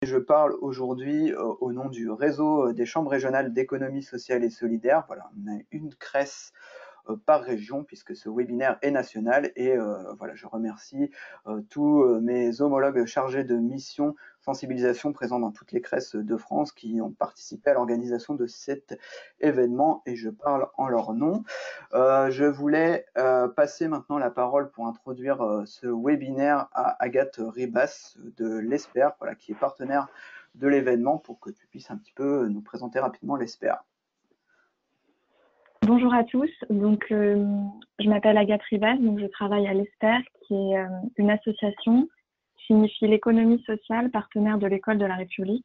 Je parle aujourd'hui au nom du réseau des chambres régionales d'économie sociale et solidaire. Voilà, on a une CRES par région puisque ce webinaire est national et voilà, je remercie tous mes homologues chargés de mission sensibilisation présents dans toutes les CRES de France qui ont participé à l'organisation de cet événement et je parle en leur nom. Je voulais passer maintenant la parole pour introduire ce webinaire à Agathe Ribas de l'ESPER, voilà, qui est partenaire de l'événement pour que tu puisses un petit peu nous présenter rapidement l'ESPER. Bonjour à tous, donc je m'appelle Agathe Ribas, donc je travaille à l'ESPER qui est une association qui signifie l'économie sociale partenaire de l'école de la République.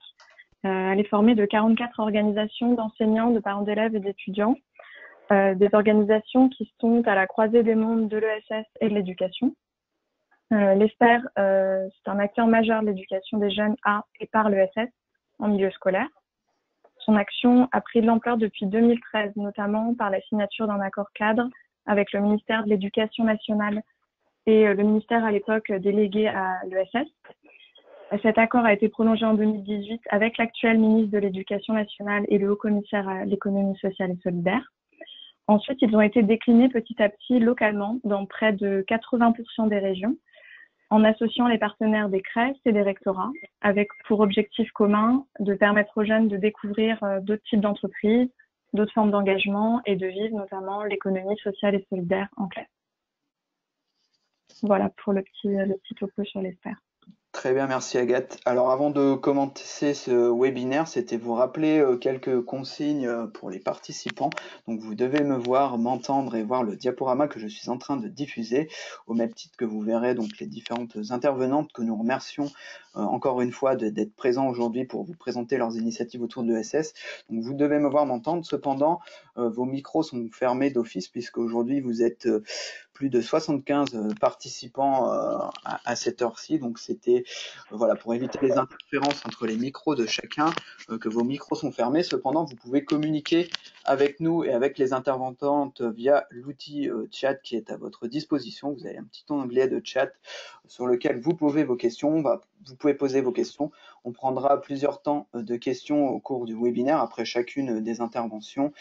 Elle est formée de 44 organisations d'enseignants, de parents d'élèves et d'étudiants, des organisations qui sont à la croisée des mondes de l'ESS et de l'éducation. L'ESPER, c'est un acteur majeur de l'éducation des jeunes à et par l'ESS en milieu scolaire. Son action a pris de l'ampleur depuis 2013, notamment par la signature d'un accord cadre avec le ministère de l'Éducation nationale et le ministère à l'époque délégué à l'ESS. Cet accord a été prolongé en 2018 avec l'actuel ministre de l'Éducation nationale et le haut-commissaire à l'économie sociale et solidaire. Ensuite, ils ont été déclinés petit à petit localement dans près de 80% des régions, en associant les partenaires des CRES et des rectorats, avec pour objectif commun de permettre aux jeunes de découvrir d'autres types d'entreprises, d'autres formes d'engagement et de vivre notamment l'économie sociale et solidaire en classe. Voilà pour le petit topo sur l'ESPER. Très bien, merci Agathe. Alors avant de commencer ce webinaire, c'était vous rappeler quelques consignes pour les participants. Donc vous devez me voir, m'entendre et voir le diaporama que je suis en train de diffuser, au même titre que vous verrez donc les différentes intervenantes que nous remercions encore une fois d'être présents aujourd'hui pour vous présenter leurs initiatives autour de l'ESS. Donc vous devez me voir, m'entendre. Cependant, vos micros sont fermés d'office puisque aujourd'hui vous êtes plus de 75 participants à cette heure-ci. Donc c'était voilà, pour éviter les interférences entre les micros de chacun, que vos micros sont fermés. Cependant, vous pouvez communiquer avec nous et avec les intervenantes via l'outil chat qui est à votre disposition. Vous avez un petit onglet de chat sur lequel vous posez vos questions. Vous pouvez poser vos questions. On prendra plusieurs temps de questions au cours du webinaire après chacune des interventions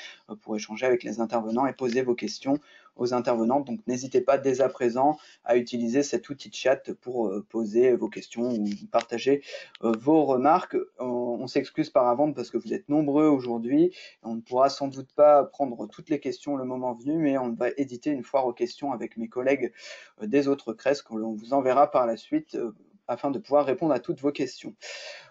pour échanger avec les intervenants et poser vos questions aux intervenantes. Donc n'hésitez pas dès à présent à utiliser cet outil de chat pour poser vos questions ou partager vos remarques. On s'excuse par avance parce que vous êtes nombreux aujourd'hui. On ne pourra sans doute pas prendre toutes les questions le moment venu, mais on va éditer une foire aux questions avec mes collègues des autres CRES que l'on vous enverra par la suite afin de pouvoir répondre à toutes vos questions.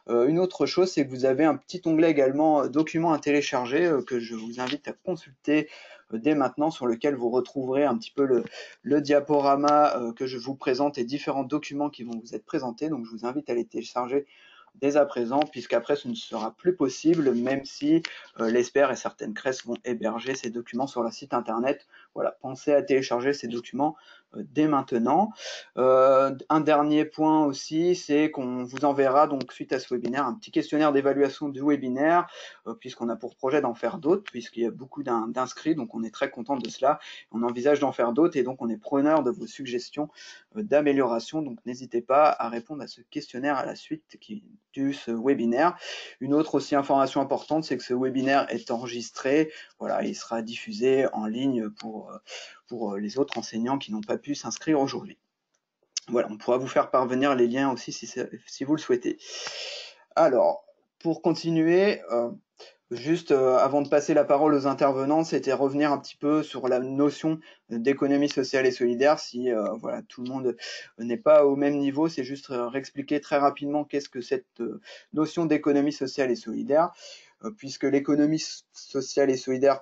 Une autre chose, c'est que vous avez un petit onglet également documents à télécharger que je vous invite à consulter dès maintenant, sur lequel vous retrouverez un petit peu le diaporama que je vous présente et différents documents qui vont vous être présentés. Donc je vous invite à les télécharger dès à présent, puisqu'après ce ne sera plus possible, même si l'ESPER et certaines CRES vont héberger ces documents sur leur site internet. Voilà, pensez à télécharger ces documents dès maintenant. Un dernier point aussi, c'est qu'on vous enverra donc suite à ce webinaire un petit questionnaire d'évaluation du webinaire, puisqu'on a pour projet d'en faire d'autres, puisqu'il y a beaucoup d'inscrits, donc on est très content de cela. On envisage d'en faire d'autres et donc on est preneur de vos suggestions d'amélioration, donc n'hésitez pas à répondre à ce questionnaire à la suite de ce webinaire. Une autre aussi information importante, c'est que ce webinaire est enregistré, voilà, il sera diffusé en ligne pour les autres enseignants qui n'ont pas pu s'inscrire aujourd'hui. Voilà, on pourra vous faire parvenir les liens aussi si vous le souhaitez. Alors, pour continuer, juste avant de passer la parole aux intervenants, c'était revenir un petit peu sur la notion d'économie sociale et solidaire. Si voilà, tout le monde n'est pas au même niveau, c'est juste réexpliquer très rapidement qu'est-ce que cette notion d'économie sociale et solidaire, puisque l'économie sociale et solidaire,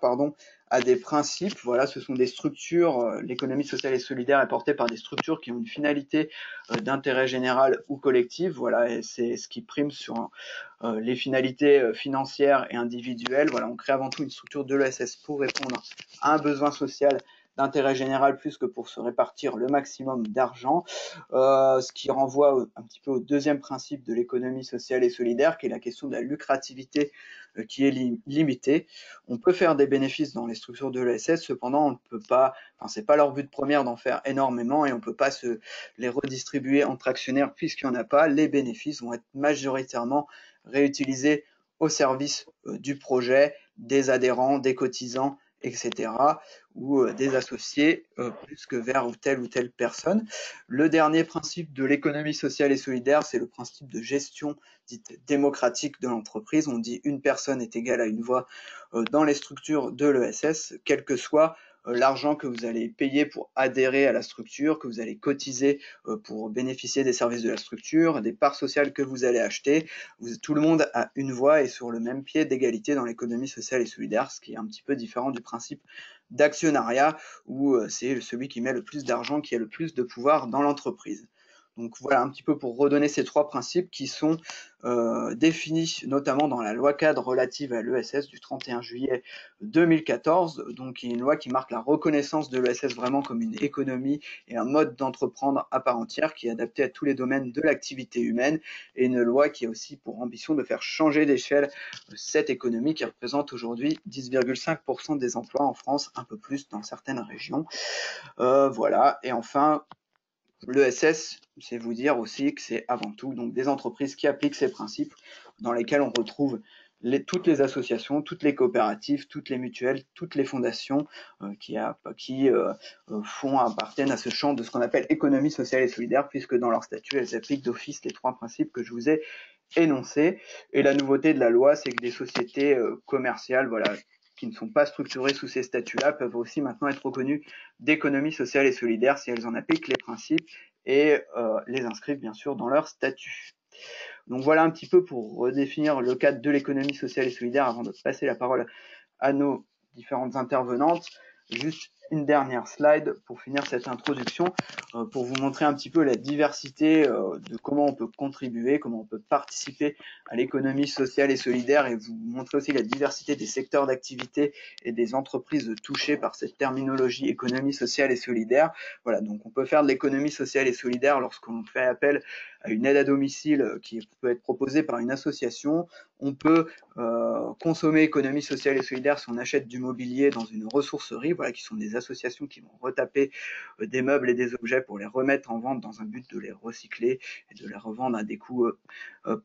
a des principes. Voilà, ce sont des structures. L'économie sociale et solidaire est portée par des structures qui ont une finalité d'intérêt général ou collectif. Voilà, et c'est ce qui prime sur les finalités financières et individuelles. Voilà, on crée avant tout une structure de l'ESS pour répondre à un besoin social d'intérêt général plus que pour se répartir le maximum d'argent, ce qui renvoie un petit peu au deuxième principe de l'économie sociale et solidaire, qui est la question de la lucrativité qui est limitée. On peut faire des bénéfices dans les structures de l'ESS, cependant on ne peut pas, enfin c'est pas leur but premier d'en faire énormément et on ne peut pas les redistribuer entre actionnaires puisqu'il n'y en a pas. Les bénéfices vont être majoritairement réutilisés au service du projet, des adhérents, des cotisants, etc., ou des associés, plus que vers telle ou telle personne. Le dernier principe de l'économie sociale et solidaire, c'est le principe de gestion dite démocratique de l'entreprise. On dit une personne est égale à une voix dans les structures de l'ESS, quel que soit l'argent que vous allez payer pour adhérer à la structure, que vous allez cotiser pour bénéficier des services de la structure, des parts sociales que vous allez acheter. Tout le monde a une voix et sur le même pied d'égalité dans l'économie sociale et solidaire, ce qui est un petit peu différent du principe d'actionnariat où c'est celui qui met le plus d'argent qui a le plus de pouvoir dans l'entreprise. Donc voilà un petit peu pour redonner ces trois principes qui sont définis notamment dans la loi cadre relative à l'ESS du 31 juillet 2014, donc une loi qui marque la reconnaissance de l'ESS vraiment comme une économie et un mode d'entreprendre à part entière qui est adapté à tous les domaines de l'activité humaine, et une loi qui a aussi pour ambition de faire changer d'échelle cette économie qui représente aujourd'hui 10,5% des emplois en France, un peu plus dans certaines régions. Voilà, et enfin, l'ESS, c'est vous dire aussi que c'est avant tout donc des entreprises qui appliquent ces principes, dans lesquels on retrouve toutes les associations, toutes les coopératives, toutes les mutuelles, toutes les fondations qui appartiennent à ce champ de ce qu'on appelle économie sociale et solidaire, puisque dans leur statut, elles appliquent d'office les trois principes que je vous ai énoncés. Et la nouveauté de la loi, c'est que des sociétés commerciales, voilà, qui ne sont pas structurées sous ces statuts-là, peuvent aussi maintenant être reconnues d'économie sociale et solidaire si elles en appliquent les principes et les inscrivent bien sûr dans leur statut. Donc voilà un petit peu pour redéfinir le cadre de l'économie sociale et solidaire avant de passer la parole à nos différentes intervenantes. Juste une dernière slide pour finir cette introduction, pour vous montrer un petit peu la diversité de comment on peut contribuer, comment on peut participer à l'économie sociale et solidaire, et vous montrer aussi la diversité des secteurs d'activité et des entreprises touchées par cette terminologie économie sociale et solidaire. Voilà, donc on peut faire de l'économie sociale et solidaire lorsqu'on fait appel à une aide à domicile qui peut être proposée par une association. On peut consommer économie sociale et solidaire si on achète du mobilier dans une ressourcerie, voilà, qui sont des associations qui vont retaper des meubles et des objets pour les remettre en vente dans un but de les recycler et de les revendre à des coûts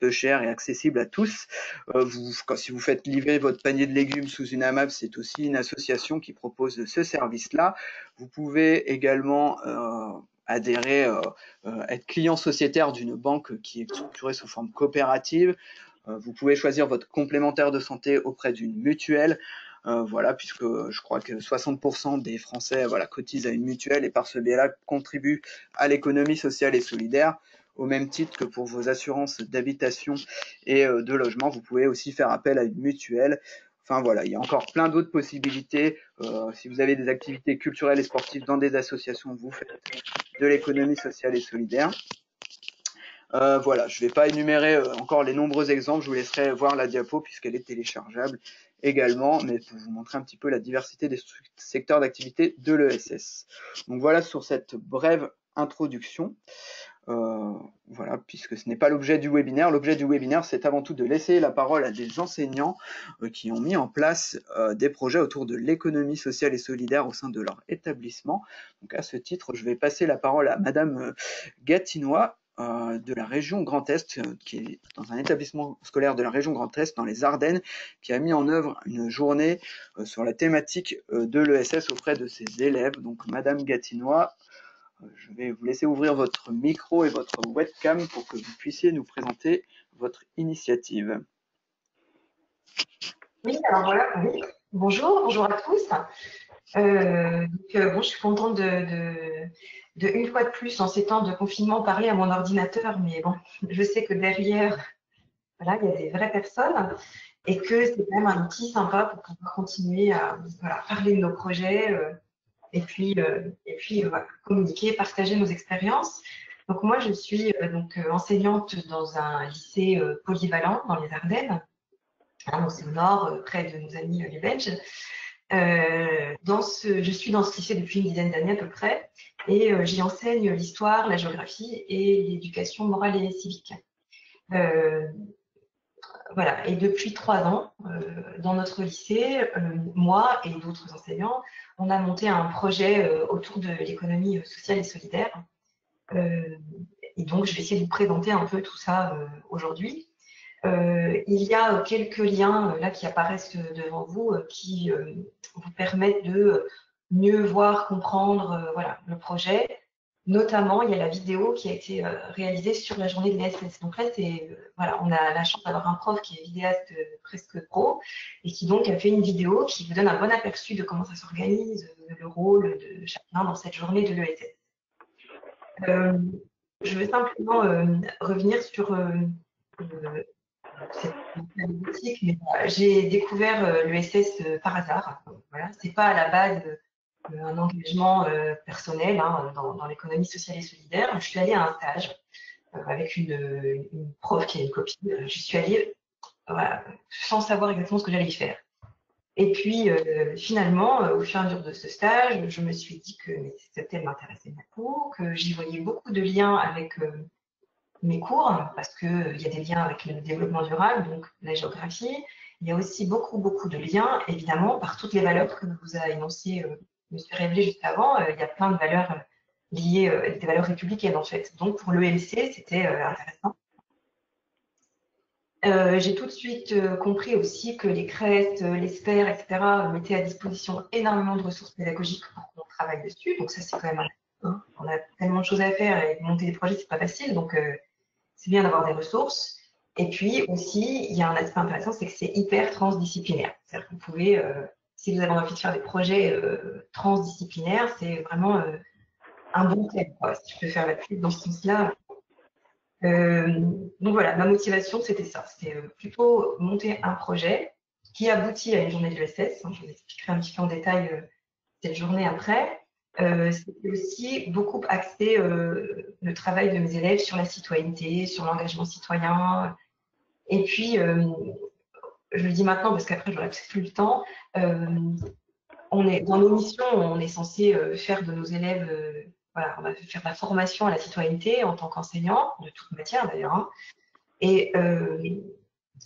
peu chers et accessibles à tous. Si vous faites livrer votre panier de légumes sous une AMAP, c'est aussi une association qui propose ce service-là. Vous pouvez également adhérer, être client sociétaire d'une banque qui est structurée sous forme coopérative. Vous pouvez choisir votre complémentaire de santé auprès d'une mutuelle, voilà, puisque je crois que 60% des Français voilà, cotisent à une mutuelle et par ce biais-là contribuent à l'économie sociale et solidaire. Au même titre que pour vos assurances d'habitation et de logement, vous pouvez aussi faire appel à une mutuelle. Enfin voilà, il y a encore plein d'autres possibilités. Si vous avez des activités culturelles et sportives dans des associations, vous faites de l'économie sociale et solidaire. Voilà, je ne vais pas énumérer encore les nombreux exemples, je vous laisserai voir la diapo puisqu'elle est téléchargeable également, mais pour vous montrer un petit peu la diversité des secteurs d'activité de l'ESS. Donc voilà sur cette brève introduction. Voilà, puisque ce n'est pas l'objet du webinaire. L'objet du webinaire, c'est avant tout de laisser la parole à des enseignants qui ont mis en place des projets autour de l'économie sociale et solidaire au sein de leur établissement. Donc à ce titre, je vais passer la parole à Madame Gatinois, de la région Grand Est, qui est dans un établissement scolaire de la région Grand Est, dans les Ardennes, qui a mis en œuvre une journée sur la thématique de l'ESS auprès de ses élèves. Donc Madame Gatinois, je vais vous laisser ouvrir votre micro et votre webcam pour que vous puissiez nous présenter votre initiative. Oui, alors voilà, oui. Bonjour à tous. Bon, je suis contente de une fois de plus, en ces temps de confinement, parler à mon ordinateur, mais bon, je sais que derrière, voilà, il y a des vraies personnes et que c'est quand même un outil sympa pour pouvoir continuer à voilà, parler de nos projets et puis voilà, communiquer, partager nos expériences. Donc moi, je suis enseignante dans un lycée polyvalent dans les Ardennes. Donc c'est au nord, près de nos amis les Belges. Je suis dans ce lycée depuis une dizaine d'années à peu près, et j'y enseigne l'histoire, la géographie et l'éducation morale et civique. Voilà, et depuis 3 ans, dans notre lycée, moi et d'autres enseignants, on a monté un projet autour de l'économie sociale et solidaire. Et donc, je vais essayer de vous présenter un peu tout ça aujourd'hui. Il y a quelques liens là qui apparaissent devant vous qui vous permettent de mieux voir, comprendre voilà, le projet. Notamment, il y a la vidéo qui a été réalisée sur la journée de l'ESS. Donc là, voilà, on a la chance d'avoir un prof qui est vidéaste presque pro et qui donc a fait une vidéo qui vous donne un bon aperçu de comment ça s'organise, le rôle de chacun dans cette journée de l'ESS. Je vais simplement revenir sur c'est anecdotique, mais j'ai découvert l'ESS par hasard. Voilà, c'est pas à la base un engagement personnel hein, dans l'économie sociale et solidaire. Je suis allée à un stage avec une prof qui est une copine. Je suis allée voilà, sans savoir exactement ce que j'allais y faire. Et puis finalement, au fur et à mesure de ce stage, je me suis dit que ce thème m'intéressait beaucoup, que j'y voyais beaucoup de liens avec mes cours, parce qu'il y a des liens avec le développement durable, donc la géographie. Il y a aussi beaucoup de liens, évidemment, par toutes les valeurs que vous avez énoncées, M. Révélé juste avant. Il y a plein de valeurs liées, des valeurs républicaines, en fait. Donc, pour l'EMC, c'était intéressant. J'ai tout de suite compris aussi que les CREST, les SPER, etc., mettaient à disposition énormément de ressources pédagogiques pour qu'on travaille dessus. Donc, ça, c'est quand même hein. On a tellement de choses à faire et monter des projets, c'est pas facile. Donc, c'est bien d'avoir des ressources. Et puis aussi, il y a un aspect intéressant, c'est que c'est hyper transdisciplinaire. C'est-à-dire que vous pouvez, si vous avez envie de faire des projets transdisciplinaires, c'est vraiment un bon thème, si je peux faire la pub dans ce sens-là. Donc voilà, ma motivation, c'était ça. C'était plutôt monter un projet qui aboutit à une journée de l'ESS. Je vous expliquerai un petit peu en détail cette journée après. C'était aussi beaucoup axé le travail de mes élèves sur la citoyenneté, sur l'engagement citoyen. Et puis, je le dis maintenant parce qu'après, je n'aurai plus le temps. Dans nos missions, on est censé faire de nos élèves, voilà, on va faire de la formation à la citoyenneté en tant qu'enseignant, de toute matière d'ailleurs. Hein. Et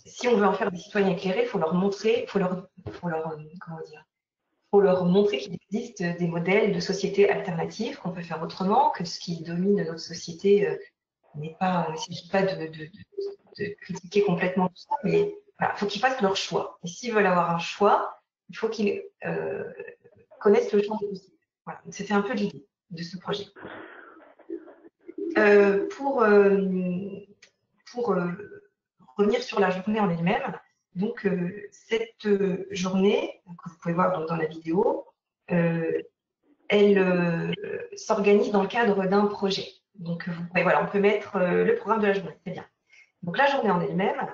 si on veut en faire des citoyens éclairés, il faut leur montrer, comment dire, pour leur montrer qu'il existe des modèles de société alternatives, qu'on peut faire autrement, que ce qui domine notre société n'est pas, il ne s'agit pas de critiquer complètement tout ça, mais voilà, il faut qu'ils fassent leur choix. Et s'ils veulent avoir un choix, il faut qu'ils connaissent le champ des possibles. Voilà. C'était un peu l'idée de ce projet. Pour revenir sur la journée en elle-même, donc, cette journée, que vous pouvez voir donc, dans la vidéo, elle s'organise dans le cadre d'un projet. Donc, voilà, on peut mettre le programme de la journée, c'est bien. Donc, la journée en elle-même,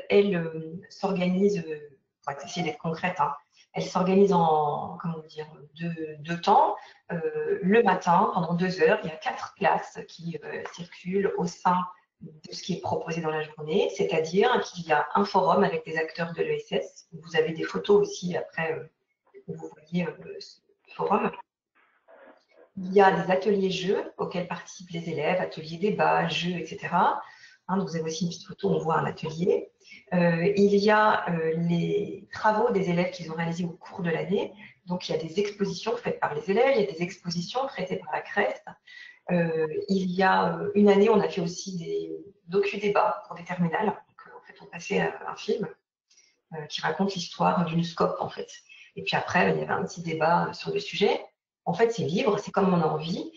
elle s'organise, pour essayer d'être concrète, hein, elle s'organise en, comment dire, deux temps. Le matin, pendant 2 heures, il y a 4 classes qui circulent au sein de ce qui est proposé dans la journée, c'est-à-dire qu'il y a un forum avec des acteurs de l'ESS. Vous avez des photos aussi après où vous voyez ce forum. Il y a des ateliers jeux auxquels participent les élèves, ateliers débats, jeux, etc. Hein, donc vous avez aussi une petite photo, on voit un atelier. Il y a les travaux des élèves qu'ils ont réalisés au cours de l'année. Donc il y a des expositions faites par les élèves, il y a des expositions traitées par la CREST. Il y a une année, on a fait aussi des docu-débats pour des terminales. Donc, en fait, on passait un film qui raconte l'histoire d'une SCOP, en fait. Et puis après, il y avait un petit débat sur le sujet. En fait, c'est libre, c'est comme on a envie.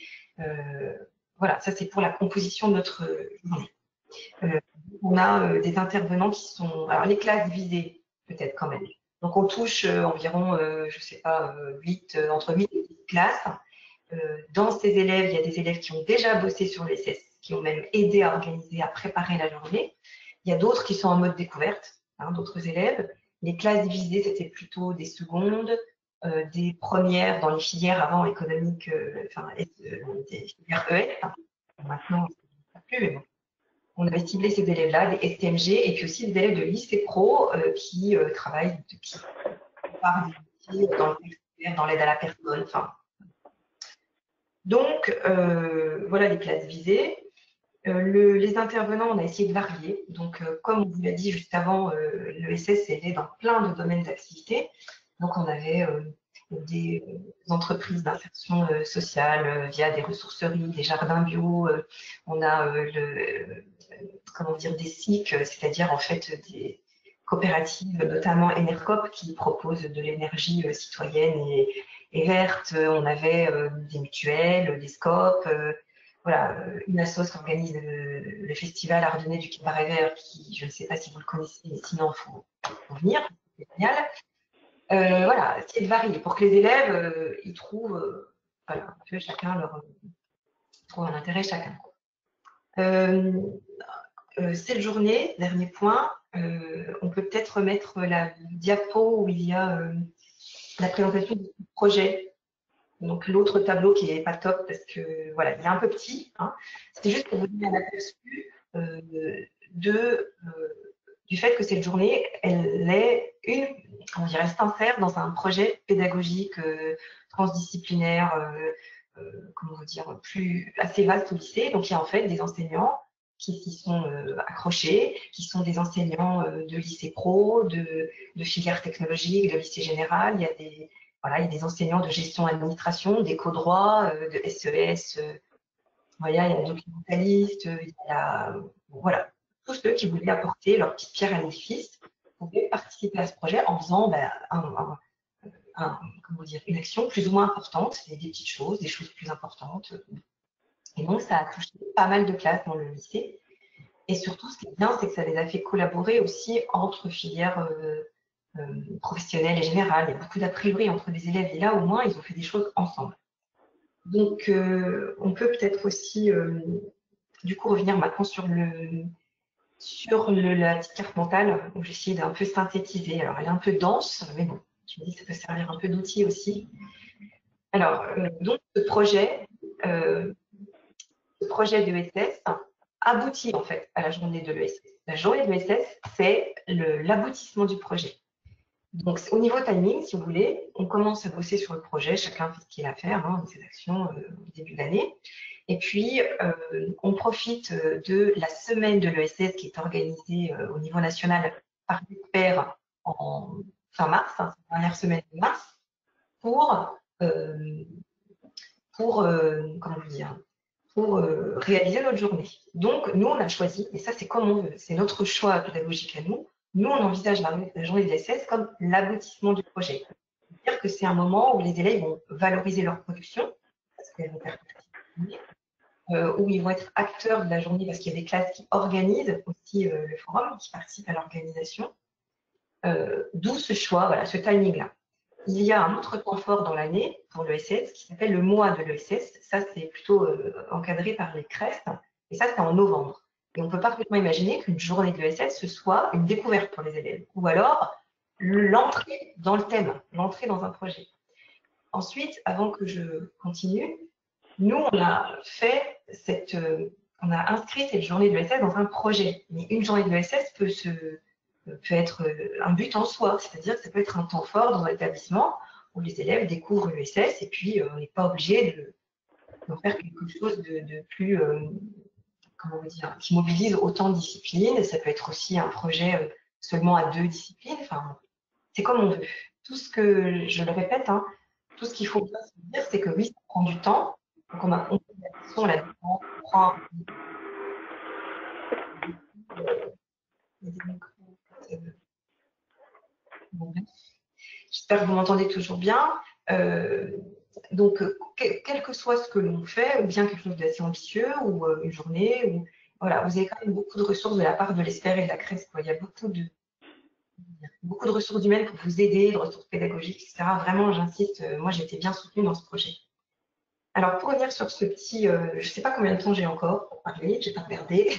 Voilà, ça, c'est pour la composition de notre journée. On a des intervenants qui sont... Alors, les classes visées, peut-être quand même. Donc, on touche environ, je ne sais pas, entre 8 et 10 classes. Dans ces élèves, il y a des élèves qui ont déjà bossé sur l'ESS, qui ont même aidé à organiser, à préparer la journée. Il y a d'autres qui sont en mode découverte, hein, d'autres élèves. Les classes divisées, c'était plutôt des secondes, des premières dans les filières avant économiques, des filières ES. Maintenant, ça ne plus, mais bon. On avait ciblé ces élèves-là, des STMG, et puis aussi des élèves de lycée pro qui travaillent, qui parlent aussi dans le texte, dans l'aide à la personne. Enfin. Donc, voilà les classes visées. Les intervenants, on a essayé de varier. Donc, comme on vous l'a dit juste avant, l'ESS est dans plein de domaines d'activité. Donc, on avait des entreprises d'insertion sociale via des ressourceries, des jardins bio. On a comment dire, des SIC, c'est-à-dire en fait des coopératives, notamment Enercop, qui proposent de l'énergie citoyenne et verte. On avait des mutuelles, des SCOP. Voilà, une assoce qui organise le festival Ardennais du Cabaret Vert, qui, je ne sais pas si vous le connaissez, mais sinon, il faut venir, c'est génial. Voilà, c'est de varier pour que les élèves, ils trouvent, voilà, un peu chacun trouve un intérêt chacun. Cette journée, dernier point, on peut peut-être remettre la diapo où il y a la présentation du projet. Donc l'autre tableau qui n'est pas top parce que voilà, il est un peu petit. Hein. C'était juste pour vous donner un aperçu du fait que cette journée, elle est elle s'insère dans un projet pédagogique transdisciplinaire, comment vous dire, assez vaste au lycée. Donc il y a en fait des enseignants qui s'y sont accrochés, qui sont des enseignants de lycée pro, de filières technologiques, de lycée général. Il y a des enseignants de gestion administration, d'éco-droit, de SES, voilà, il y a des documentalistes, il y a voilà, tous ceux qui voulaient apporter leur petite pierre à l'édifice pouvaient participer à ce projet en faisant comment dire, une action plus ou moins importante, des petites choses, des choses plus importantes. Et donc, ça a touché pas mal de classes dans le lycée. Et surtout, ce qui est bien, c'est que ça les a fait collaborer aussi entre filières professionnelles et générales. Il y a beaucoup d'a priori entre les élèves et là, au moins, ils ont fait des choses ensemble. Donc, on peut peut-être aussi, du coup, revenir maintenant sur la petite carte mentale, où j'essaie d'un peu synthétiser. Alors, elle est un peu dense, mais bon, je me dis que ça peut servir un peu d'outil aussi. Alors, donc, ce projet de l'ESS aboutit en fait à la journée de l'ESS. La journée de l'ESS, c'est l'aboutissement du projet. Donc, au niveau timing, si vous voulez, on commence à bosser sur le projet, chacun fait ce qu'il a à faire, hein, ses actions au début de l'année. Et puis, on profite de la semaine de l'ESS qui est organisée au niveau national par l'expert en fin mars, hein, la dernière semaine de mars, pour comment vous dire, pour réaliser notre journée. Donc, nous, on a choisi, et ça, c'est comme on veut, c'est notre choix pédagogique à nous. Nous, on envisage la journée de l'ESS comme l'aboutissement du projet. C'est-à-dire que c'est un moment où les élèves vont valoriser leur production, parce qu'elles vont faire où ils vont être acteurs de la journée, parce qu'il y a des classes qui organisent aussi le forum, qui participent à l'organisation. D'où ce choix, voilà, ce timing-là. Il y a un autre point fort dans l'année pour l'ESS qui s'appelle le mois de l'ESS. Ça, c'est plutôt encadré par les CREST. Et ça, c'est en novembre. Et on peut parfaitement imaginer qu'une journée de l'ESS, ce soit une découverte pour les élèves. Ou alors, l'entrée dans le thème, l'entrée dans un projet. Ensuite, avant que je continue, nous, on a inscrit cette journée de l'ESS dans un projet. Mais une journée de l'ESS peut être un but en soi, c'est-à-dire que ça peut être un temps fort dans un établissement où les élèves découvrent l'ESS et puis on n'est pas obligé de faire quelque chose de plus, comment vous dire, qui mobilise autant de disciplines. Ça peut être aussi un projet seulement à 2 disciplines. Enfin, c'est comme on veut. Tout ce que, je le répète, hein, tout ce qu'il faut bien se dire, c'est que oui, ça prend du temps. Donc on pose la question, on prend j'espère que vous m'entendez toujours bien. Donc, quel que soit ce que l'on fait, ou bien quelque chose d'assez ambitieux, ou une journée, voilà, vous avez quand même beaucoup de ressources de la part de l'ESPER et de la CRES. Il y a beaucoup de ressources humaines pour vous aider, de ressources pédagogiques, etc. Vraiment, j'insiste, moi j'ai été bien soutenue dans ce projet. Alors, pour revenir sur ce petit, je ne sais pas combien de temps j'ai encore pour parler, je n'ai pas regardé.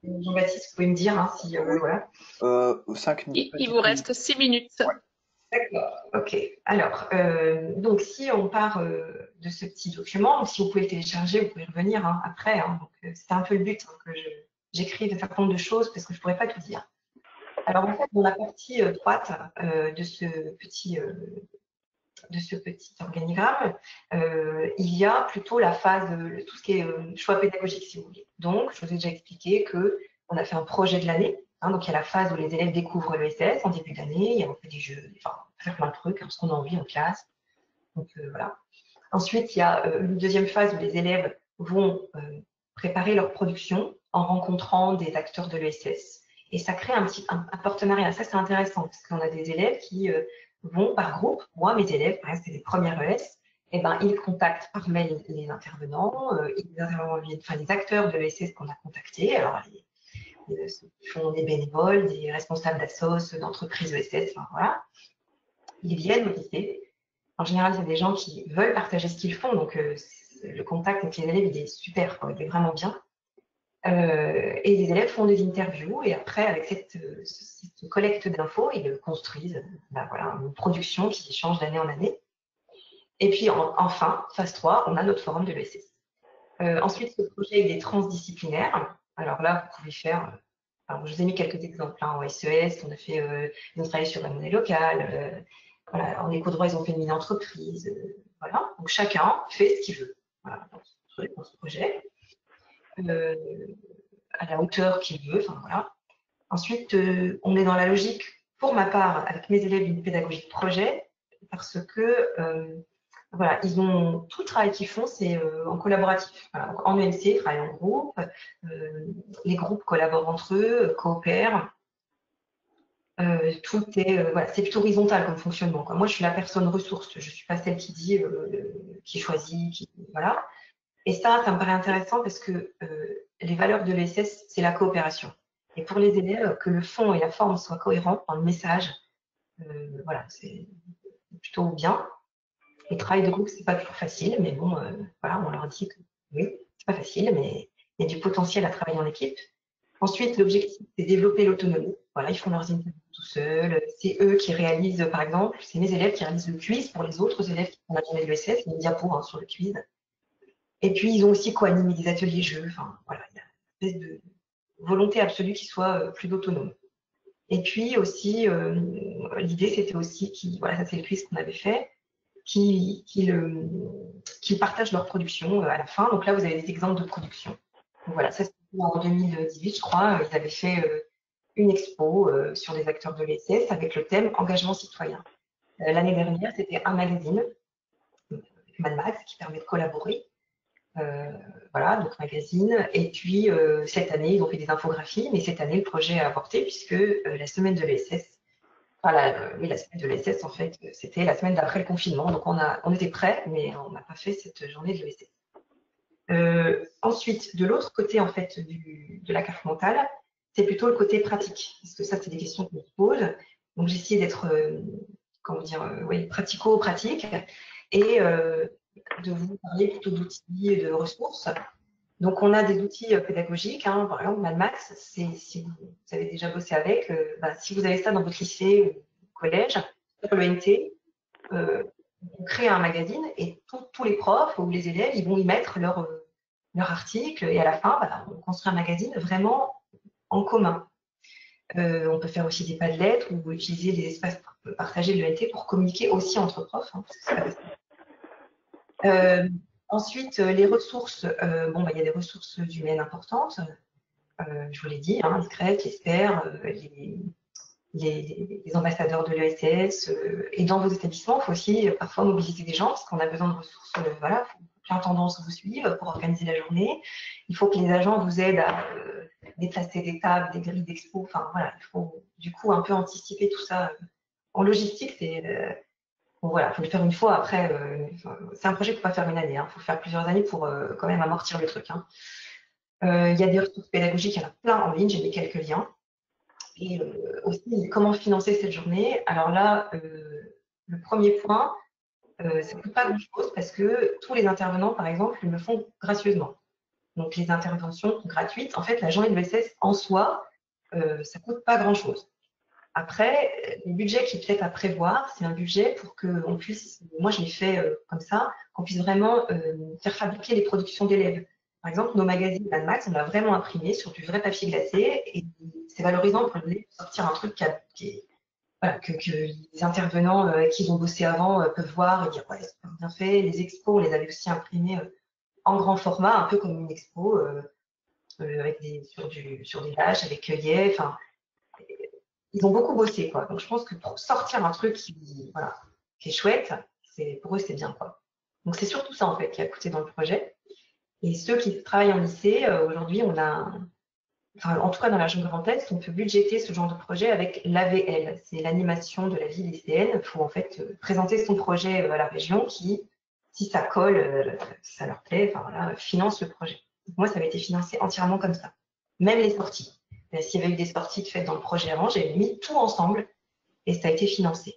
Jean-Baptiste, vous pouvez me dire hein, si voilà. 5 minutes. Il vous reste 6 minutes. Ouais. D'accord, ok. Alors, donc si on part de ce petit document, donc si vous pouvez le télécharger, vous pouvez revenir hein, après. Hein, c'était un peu le but hein, que j'écrive un certain nombre de choses parce que je ne pourrais pas tout dire. Alors en fait, dans la partie droite de ce petit organigramme, il y a plutôt la phase, tout ce qui est choix pédagogique, si vous voulez. Donc, je vous ai déjà expliqué qu'on a fait un projet de l'année. Hein, donc, il y a la phase où les élèves découvrent le SS en début d'année. On fait des jeux, enfin, on fait plein de trucs, hein, ce qu'on a envie en classe. Donc, voilà. Ensuite, il y a une deuxième phase où les élèves vont préparer leur production en rencontrant des acteurs de l'ESS. Et ça crée un partenariat. Ça, c'est intéressant parce qu'on a des élèves qui vont par groupe. Moi, mes élèves, par exemple, c'est les premières ES, et ben, ils contactent par mail les intervenants, les acteurs de l'ESS qu'on a contactés. Alors, ceux qui font des bénévoles, des responsables d'assos, d'entreprises ESS, enfin, voilà. Ils viennent au lycée. En général, c'est des gens qui veulent partager ce qu'ils font, donc le contact avec les élèves, il est super, quoi, il est vraiment bien. Et les élèves font des interviews et après, avec cette collecte d'infos, ils construisent voilà, une production qui change d'année en année. Et puis enfin, phase 3, on a notre forum de l'ESS. Ensuite, ce projet il est transdisciplinaire. Alors là, vous pouvez faire, alors, je vous ai mis quelques exemples. Hein, en SES, on a fait, ils ont travaillé sur la monnaie locale. Voilà, en éco-droit, ils ont fait une mini-entreprise. Voilà, donc chacun fait ce qu'il veut voilà, dans ce projet. À la hauteur qu'il veut. Enfin, voilà. Ensuite, on est dans la logique, pour ma part, avec mes élèves d'une pédagogie de projet, parce que voilà, ils ont tout le travail qu'ils font, c'est en collaboratif. Voilà. Donc, en EMC, ils travaillent en groupe, les groupes collaborent entre eux, coopèrent. Tout est, voilà, c'est plutôt horizontal comme fonctionnement. Quoi. Moi, je suis la personne ressource, je ne suis pas celle qui dit, qui choisit, voilà. Et ça me paraît intéressant parce que les valeurs de l'ESS, c'est la coopération. Et pour les élèves, que le fond et la forme soient cohérents dans le message, voilà, c'est plutôt bien. Les travail de groupe, c'est pas toujours facile, mais bon, voilà, on leur dit que oui, c'est pas facile, mais il y a du potentiel à travailler en équipe. Ensuite, l'objectif, c'est développer l'autonomie. Voilà, ils font leurs interviews tout seuls. C'est eux qui réalisent, par exemple, c'est mes élèves qui réalisent le quiz pour les autres élèves qui font la journée de l'ESS, il y a une diapo hein, sur le quiz. Et puis, ils ont aussi co-animé des ateliers jeux. Enfin, voilà, il y a une espèce de volonté absolue qu'ils soient plus autonomes. Et puis aussi, l'idée, c'était aussi voilà, ça c'est le quiz qu'on avait fait, qu'ils partagent leur production à la fin. Donc là, vous avez des exemples de production. Donc voilà, ça c'était en 2018, je crois. Ils avaient fait une expo sur les acteurs de l'ESS avec le thème engagement citoyen. L'année dernière, c'était un magazine, Mad Max, qui permet de collaborer. Voilà, donc magazine. Et puis, cette année, ils ont fait des infographies, mais cette année, le projet a avorté puisque la semaine de l'ESS, oui, la semaine de l'ESS, en fait, c'était la semaine d'après le confinement. Donc, on était prêts, mais on n'a pas fait cette journée de l'ESS. Ensuite, de l'autre côté, en fait, de la carte mentale, c'est plutôt le côté pratique, parce que ça, c'est des questions qu'on se pose. Donc, j'ai essayé d'être, comment dire, oui, pratico-pratique. Et de vous parler plutôt d'outils et de ressources. Donc, on a des outils pédagogiques, hein, par exemple, MadMax, si vous avez déjà bossé avec, si vous avez ça dans votre lycée ou collège, sur le NT, on crée un magazine et tous les profs ou les élèves, ils vont y mettre leur article et à la fin, on construit un magazine vraiment en commun. On peut faire aussi des padlets ou utiliser des espaces partagés de l'ENT pour communiquer aussi entre profs. Hein, ensuite, les ressources, il y a des ressources humaines importantes, je vous l'ai dit, hein, les CREC, les SPER, les ambassadeurs de l'ESS, et dans vos établissements, il faut aussi parfois mobiliser des gens, parce qu'on a besoin de ressources, voilà, il faut que l'intendance vous suive pour organiser la journée, il faut que les agents vous aident à déplacer des tables, des grilles d'expo, enfin voilà, il faut du coup un peu anticiper tout ça. En logistique, c'est... Bon, voilà, il faut le faire une fois. Après, c'est un projet qu'il ne faut pas faire une année. Il faut faire plusieurs années pour quand même amortir le truc. Hein. Il y a des ressources pédagogiques, il y en a plein en ligne. J'ai mis quelques liens. Et aussi, comment financer cette journée? Alors là, le premier point, ça ne coûte pas grand-chose parce que tous les intervenants, par exemple, le font gracieusement. Donc, les interventions gratuites, en fait, la journée de l'ESS en soi, ça ne coûte pas grand-chose. Après, le budget qui est peut-être à prévoir, c'est un budget pour qu'on puisse, moi je l'ai fait comme ça, qu'on puisse vraiment faire fabriquer les productions d'élèves. Par exemple, nos magazines Mad Max, on l'a vraiment imprimé sur du vrai papier glacé et valorisant pour les sortir un truc voilà, que les intervenants qui ont bossé avant peuvent voir et dire ouais, c'est bien fait. Les expos, on les avait aussi imprimés en grand format, un peu comme une expo, avec sur des pages, avec œillets. Enfin, ils ont beaucoup bossé, quoi. Donc je pense que pour sortir un truc voilà, qui est chouette, pour eux c'est bien, quoi. Donc c'est surtout ça en fait qui a coûté dans le projet. Et ceux qui travaillent en lycée, aujourd'hui, enfin, en tout cas dans la région Grand Est, on peut budgéter ce genre de projet avec l'AVL, c'est l'animation de la vie lycéenne. Il faut en fait présenter son projet à la région qui, si ça colle, ça leur plaît, enfin, voilà, finance le projet. Donc, moi, ça avait été financé entièrement comme ça, même les sorties. S'il y avait eu des sorties faites dans le projet avant, j'ai mis tout ensemble et ça a été financé.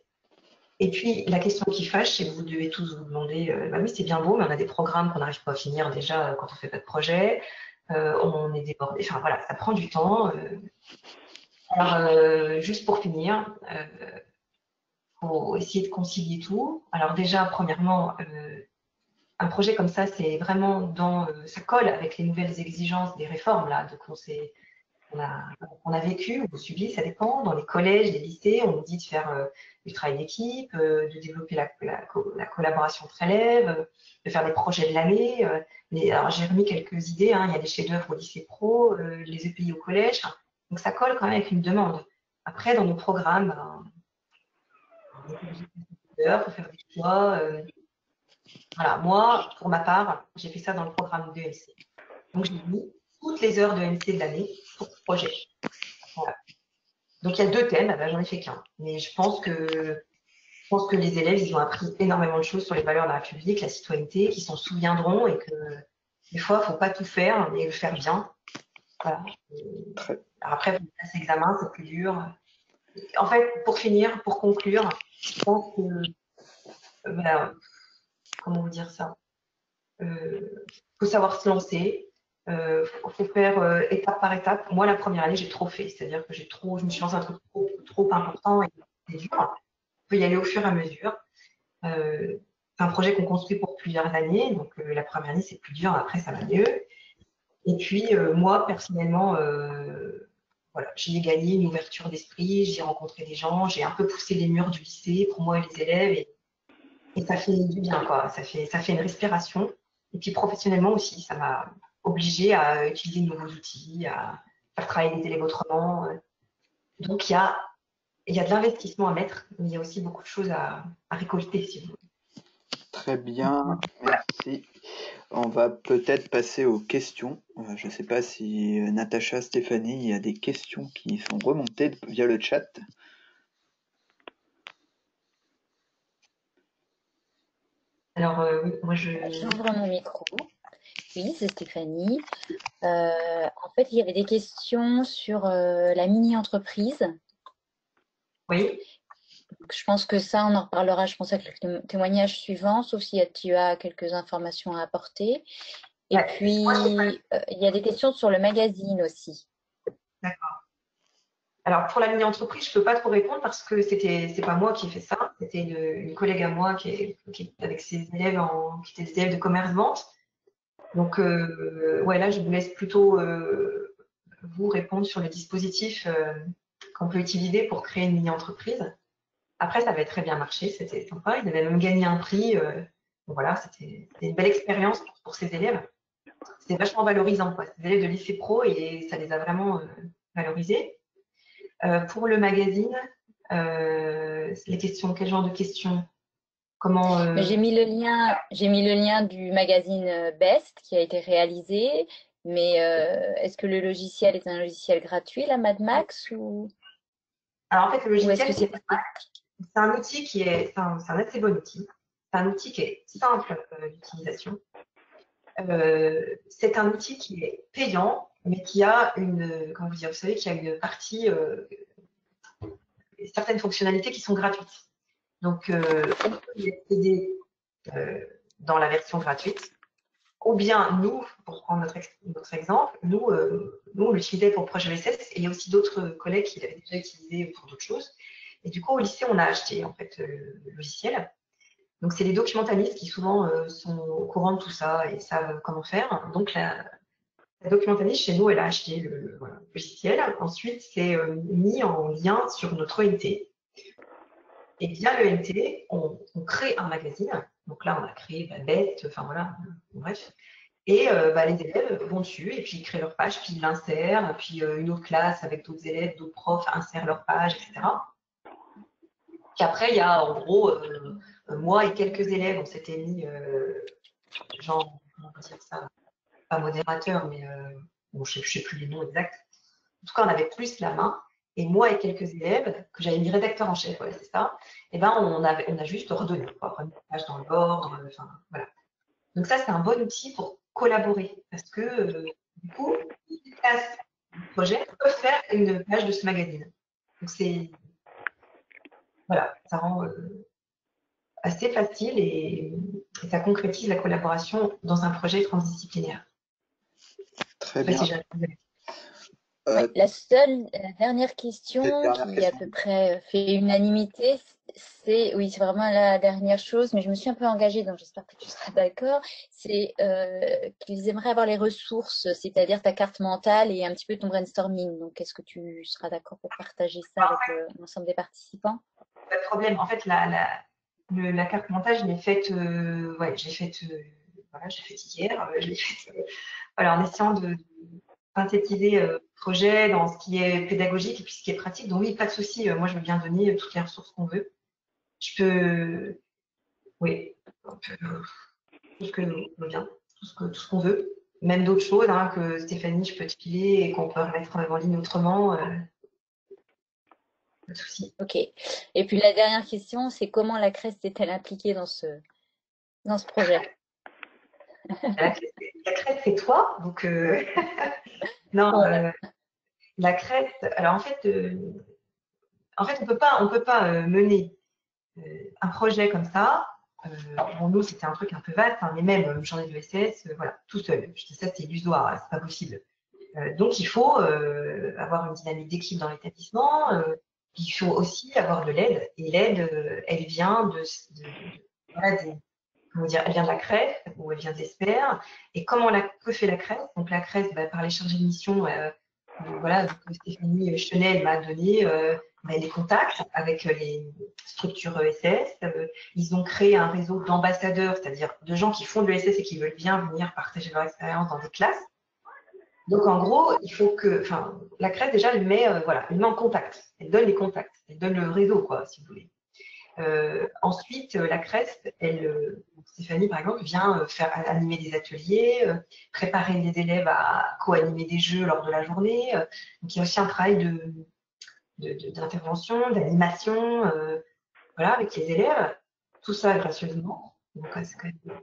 Et puis, la question qui fâche, c'est que vous devez tous vous demander, bah oui, c'est bien beau, mais on a des programmes qu'on n'arrive pas à finir déjà quand on ne fait pas de projet. On est débordé. Enfin, voilà, ça prend du temps. Alors, juste pour finir, faut essayer de concilier tout. Alors déjà, premièrement, un projet comme ça, c'est vraiment ça colle avec les nouvelles exigences des réformes là. Donc on a vécu ou subi, ça dépend. Dans les collèges, les lycées, on nous dit de faire du travail d'équipe, de développer la collaboration entre élèves, de faire des projets de l'année. Alors j'ai remis quelques idées, hein. Il y a des chefs-d'œuvre au lycée pro, les EPI au collège. Donc ça colle quand même avec une demande. Après, dans nos programmes, on est obligé de faire des heures, faut faire des choix. Voilà, moi, pour ma part, j'ai fait ça dans le programme de EMC. Donc j'ai mis toutes les heures de EMC de l'année pour ce projet. Voilà. Donc il y a 2 thèmes, j'en ai fait qu'un. Mais je pense que les élèves, ils ont appris énormément de choses sur les valeurs de la République, la citoyenneté, qu'ils s'en souviendront et que des fois, il ne faut pas tout faire, mais le faire bien. Voilà. Alors après, pour passer l'examen, c'est plus dur. En fait, pour finir, pour conclure, je pense que, voilà, comment vous dire ça, faut savoir se lancer. Faut faire étape par étape. Moi, la première année, j'ai trop fait. C'est-à-dire que je me suis lancée un truc trop important et c'est dur. On peut y aller au fur et à mesure. C'est un projet qu'on construit pour plusieurs années. Donc, la première année, c'est plus dur. Après, ça va mieux. Et puis, moi, personnellement, voilà, j'y ai gagné une ouverture d'esprit. J'ai rencontré des gens. J'ai un peu poussé les murs du lycée pour moi et les élèves. Et ça fait du bien, quoi. Ça fait une respiration. Et puis professionnellement aussi, ça m'a obligée à utiliser de nouveaux outils, à faire travailler les élèves autrement. Donc il y a de l'investissement à mettre, mais il y a aussi beaucoup de choses à récolter, si vous voulez. Très bien, merci. On va peut-être passer aux questions. Je ne sais pas si Natacha, Stéphanie, il y a des questions qui sont remontées via le chat. Alors, moi, J'ouvre mon micro. Oui, c'est Stéphanie. En fait, il y avait des questions sur la mini-entreprise. Oui. Donc, je pense que ça, on en reparlera, je pense, avec le témoignage suivant, sauf si tu as quelques informations à apporter. Et puis, il y a des questions sur le magazine aussi. D'accord. Alors, pour la mini-entreprise, je ne peux pas trop répondre parce que c'est pas moi qui ai fait ça. C'était une collègue à moi qui avec ses élèves qui étaient des élèves de commerce-vente. Donc, ouais, là, je vous laisse plutôt vous répondre sur le dispositif qu'on peut utiliser pour créer une mini-entreprise. Après, ça avait très bien marché, c'était sympa. Ils avaient même gagné un prix. Donc voilà, c'était une belle expérience pour ces élèves. C'était vachement valorisant, quoi. Ces élèves de lycée pro et ça les a vraiment valorisés. Pour le magazine, les questions, quel genre de questions? Comment J'ai mis le lien du magazine Best qui a été réalisé, mais est-ce que le logiciel est un logiciel gratuit, la Mad Max, ou Alors en fait, le est-ce logiciel, que c'est un outil c'est un assez bon outil. C'est un outil qui est simple d'utilisation. C'est un outil qui est payant, mais qui a comment vous dire, vous savez qu'il y a une partie, certaines fonctionnalités qui sont gratuites. Donc, on peut y accéder dans la version gratuite. Ou bien, nous, pour prendre notre exemple, nous on l'utilisait pour le projet ESS et il y a aussi d'autres collègues qui l'avaient déjà utilisé pour d'autres choses. Et du coup, au lycée, on a acheté en fait le logiciel. Donc, c'est les documentalistes qui souvent sont au courant de tout ça et savent comment faire. Donc, La documentaliste, chez nous, elle a acheté voilà, le logiciel. Ensuite, c'est mis en lien sur notre ENT. Et via l'ENT, on crée un magazine. Donc là, on a créé Bête, enfin voilà, bref. Et les élèves vont dessus et puis ils créent leur page, puis ils l'insèrent, puis une autre classe avec d'autres élèves, d'autres profs insèrent leur page, etc. Puis après, il y a en gros, moi et quelques élèves, on s'était mis, genre, comment on peut dire ça, pas modérateur, mais bon, je ne sais plus les noms exacts. En tout cas, on avait plus la main. Et moi et quelques élèves, que j'avais mis rédacteur en chef, voilà, c'est ça, et ben on a juste redonné, quoi, remis la page dans l'ordre, enfin voilà. Donc ça, c'est un bon outil pour collaborer, parce que du coup, les classes du projet peuvent faire une page de ce magazine. Donc c'est, voilà, ça rend assez facile et ça concrétise la collaboration dans un projet transdisciplinaire. Très bien. Si la dernière question qui à peu près fait unanimité, c'est, oui, c'est vraiment la dernière chose, mais je me suis un peu engagée, donc j'espère que tu seras d'accord, c'est qu'ils aimeraient avoir les ressources, c'est-à-dire ta carte mentale et un petit peu ton brainstorming. Donc, est-ce que tu seras d'accord pour partager ça avec l'ensemble des participants? Pas de problème. En fait, la carte mentale, je l'ai faite, j'ai fait hier, voilà, en essayant de synthétiser le projet dans ce qui est pédagogique et puis ce qui est pratique. Donc oui, pas de souci. Moi, je veux bien donner toutes les ressources qu'on veut. Je peux, oui, tout ce que nous veut bien, tout ce qu'on veut. Même d'autres choses que Stéphanie, je peux te filer et qu'on peut remettre en ligne autrement. Pas de souci. Ok. Et puis la dernière question, c'est comment la Crest est-elle impliquée dans ce projet? La Crest, c'est toi, donc non. Voilà. La Crest, alors en fait, on peut pas mener un projet comme ça. Bon, nous, c'était un truc un peu vaste, mais même journée de SS, voilà, tout seul. Je dis ça, c'est illusoire, c'est pas possible. Donc, il faut avoir une dynamique d'équipe dans l'établissement. Il faut aussi avoir de l'aide. Et l'aide, elle vient comment dire, elle vient de la CREF ou elle vient d'Esper. Et que fait la CREF? Donc, la CREF, par les chargés de mission, voilà, donc Stéphanie Chenel m'a donné les contacts avec les structures ESS. Ils ont créé un réseau d'ambassadeurs, c'est-à-dire de gens qui font de l'ESS et qui veulent bien venir partager leur expérience dans des classes. Donc, en gros, il faut que, la CREF, déjà, elle met en contact. Elle donne les contacts. Elle donne le réseau, quoi, si vous voulez. Ensuite, la Crest, Stéphanie, par exemple, vient faire animer des ateliers, préparer les élèves à co-animer des jeux lors de la journée. Donc, il y a aussi un travail d'intervention, d'animation, voilà, avec les élèves. Tout ça gracieusement. Donc, c'est quand même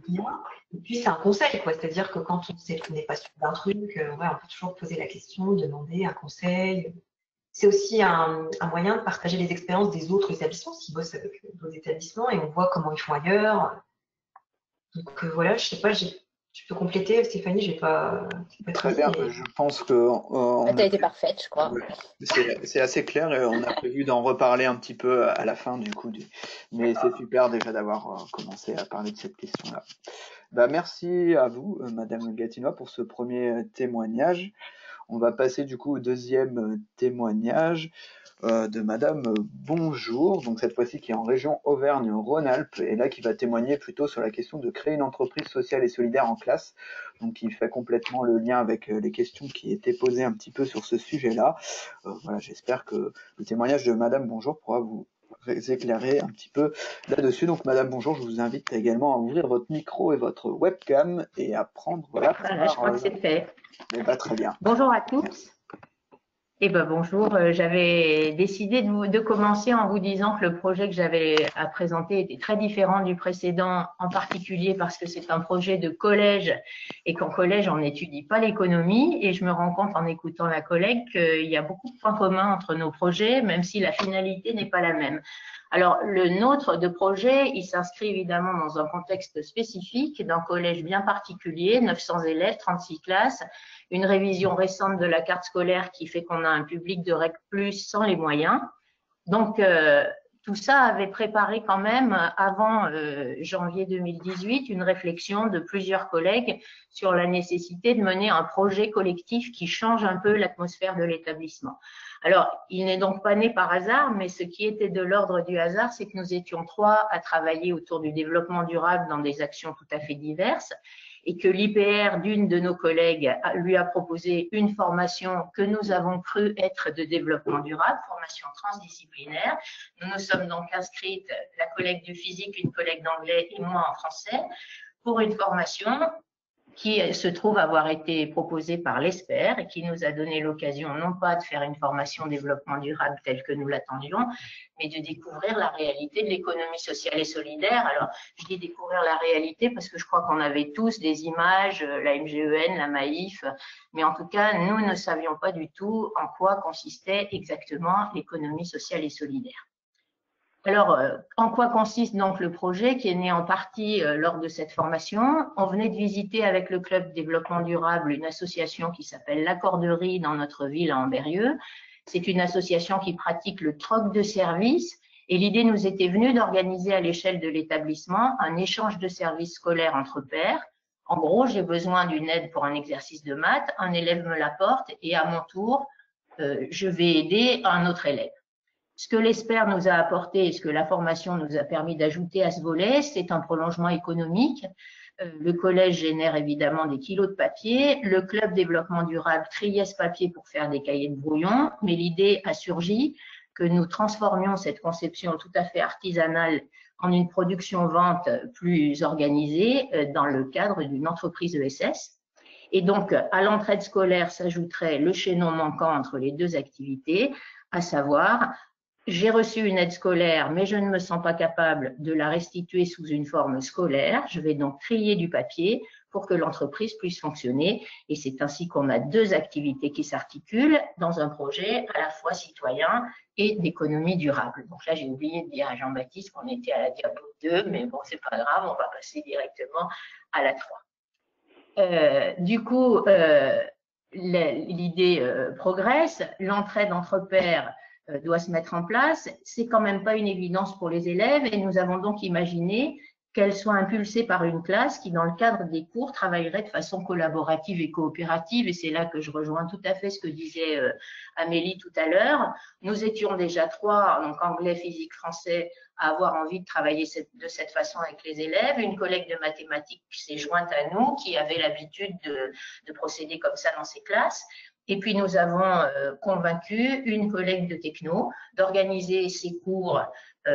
bien. Et puis, c'est un conseil, quoi. C'est-à-dire que quand on sait qu'on n'est pas sûr d'un truc, on peut toujours poser la question, demander un conseil. C'est aussi un moyen de partager les expériences des autres établissements, qui bossent avec d'autres établissements, et on voit comment ils font ailleurs. Donc voilà, je sais pas, tu peux compléter, Stéphanie, j'ai pas Très bien, je pense que tu as été parfaite, je crois. C'est assez clair et on a prévu d'en reparler un petit peu à la fin du coup. Mais c'est super déjà d'avoir commencé à parler de cette question-là. Merci à vous, Madame Gatinois, pour ce premier témoignage. On va passer du coup au deuxième témoignage de Madame Bonjour, donc cette fois-ci qui est en région Auvergne-Rhône-Alpes, et là qui va témoigner plutôt sur la question de créer une entreprise sociale et solidaire en classe, donc il fait complètement le lien avec les questions qui étaient posées un petit peu sur ce sujet-là. Voilà, j'espère que le témoignage de Madame Bonjour pourra vous éclairer un petit peu là-dessus. Donc Madame Bonjour, je vous invite également à ouvrir votre micro et votre webcam et à prendre Voilà, je crois que c'est fait. Très bien. Bonjour à tous. Bonjour, j'avais décidé de commencer en vous disant que le projet que j'avais à présenter était très différent du précédent, en particulier parce que c'est un projet de collège et qu'en collège, on n'étudie pas l'économie. Et je me rends compte en écoutant la collègue qu'il y a beaucoup de points communs entre nos projets, même si la finalité n'est pas la même. Alors, le nôtre de projet, il s'inscrit évidemment dans un contexte spécifique, d'un collège bien particulier, 900 élèves, 36 classes, une révision récente de la carte scolaire qui fait qu'on a un public de REC+, sans les moyens. Donc, tout ça avait préparé quand même, avant janvier 2018, une réflexion de plusieurs collègues sur la nécessité de mener un projet collectif qui change un peu l'atmosphère de l'établissement. Alors, il n'est donc pas né par hasard, mais ce qui était de l'ordre du hasard, c'est que nous étions 3 à travailler autour du développement durable dans des actions tout à fait diverses, et que l'IPR d'une de nos collègues lui a proposé une formation que nous avons cru être de développement durable, formation transdisciplinaire. Nous nous sommes donc inscrites, la collègue du physique, une collègue d'anglais et moi en français, pour une formation qui se trouve avoir été proposée par l'ESPER et qui nous a donné l'occasion non pas de faire une formation développement durable telle que nous l'attendions, mais de découvrir la réalité de l'économie sociale et solidaire. Alors, je dis découvrir la réalité parce que je crois qu'on avait tous des images, la MGEN, la Maïf, mais en tout cas, nous ne savions pas du tout en quoi consistait exactement l'économie sociale et solidaire. Alors, en quoi consiste donc le projet qui est né en partie lors de cette formation? On venait de visiter avec le Club Développement Durable une association qui s'appelle l'Accorderie dans notre ville à Ambérieu. C'est une association qui pratique le troc de services et l'idée nous était venue d'organiser à l'échelle de l'établissement un échange de services scolaires entre pairs. En gros, j'ai besoin d'une aide pour un exercice de maths, un élève me l'apporte et à mon tour, je vais aider un autre élève. Ce que l'ESPER nous a apporté et ce que la formation nous a permis d'ajouter à ce volet, c'est un prolongement économique. Le collège génère évidemment des kilos de papier. Le club développement durable triait ce papier pour faire des cahiers de brouillon. Mais l'idée a surgi que nous transformions cette conception tout à fait artisanale en une production-vente plus organisée dans le cadre d'une entreprise ESS. Et donc, à l'entraide scolaire s'ajouterait le chaînon manquant entre les deux activités, à savoir j'ai reçu une aide scolaire, mais je ne me sens pas capable de la restituer sous une forme scolaire. Je vais donc trier du papier pour que l'entreprise puisse fonctionner. Et c'est ainsi qu'on a 2 activités qui s'articulent dans un projet à la fois citoyen et d'économie durable. Donc là, j'ai oublié de dire à Jean-Baptiste qu'on était à la diapo 2, mais bon, c'est pas grave, on va passer directement à la 3. Du coup, l'idée progresse, l'entraide entre pairs doit se mettre en place. C'est quand même pas une évidence pour les élèves et nous avons donc imaginé qu'elle soit impulsée par une classe qui, dans le cadre des cours, travaillerait de façon collaborative et coopérative. Et c'est là que je rejoins tout à fait ce que disait Amélie tout à l'heure. Nous étions déjà 3, donc anglais, physique, français, à avoir envie de travailler de cette façon avec les élèves. Une collègue de mathématiques s'est jointe à nous, qui avait l'habitude de procéder comme ça dans ses classes. Et puis, nous avons convaincu une collègue de techno d'organiser ces cours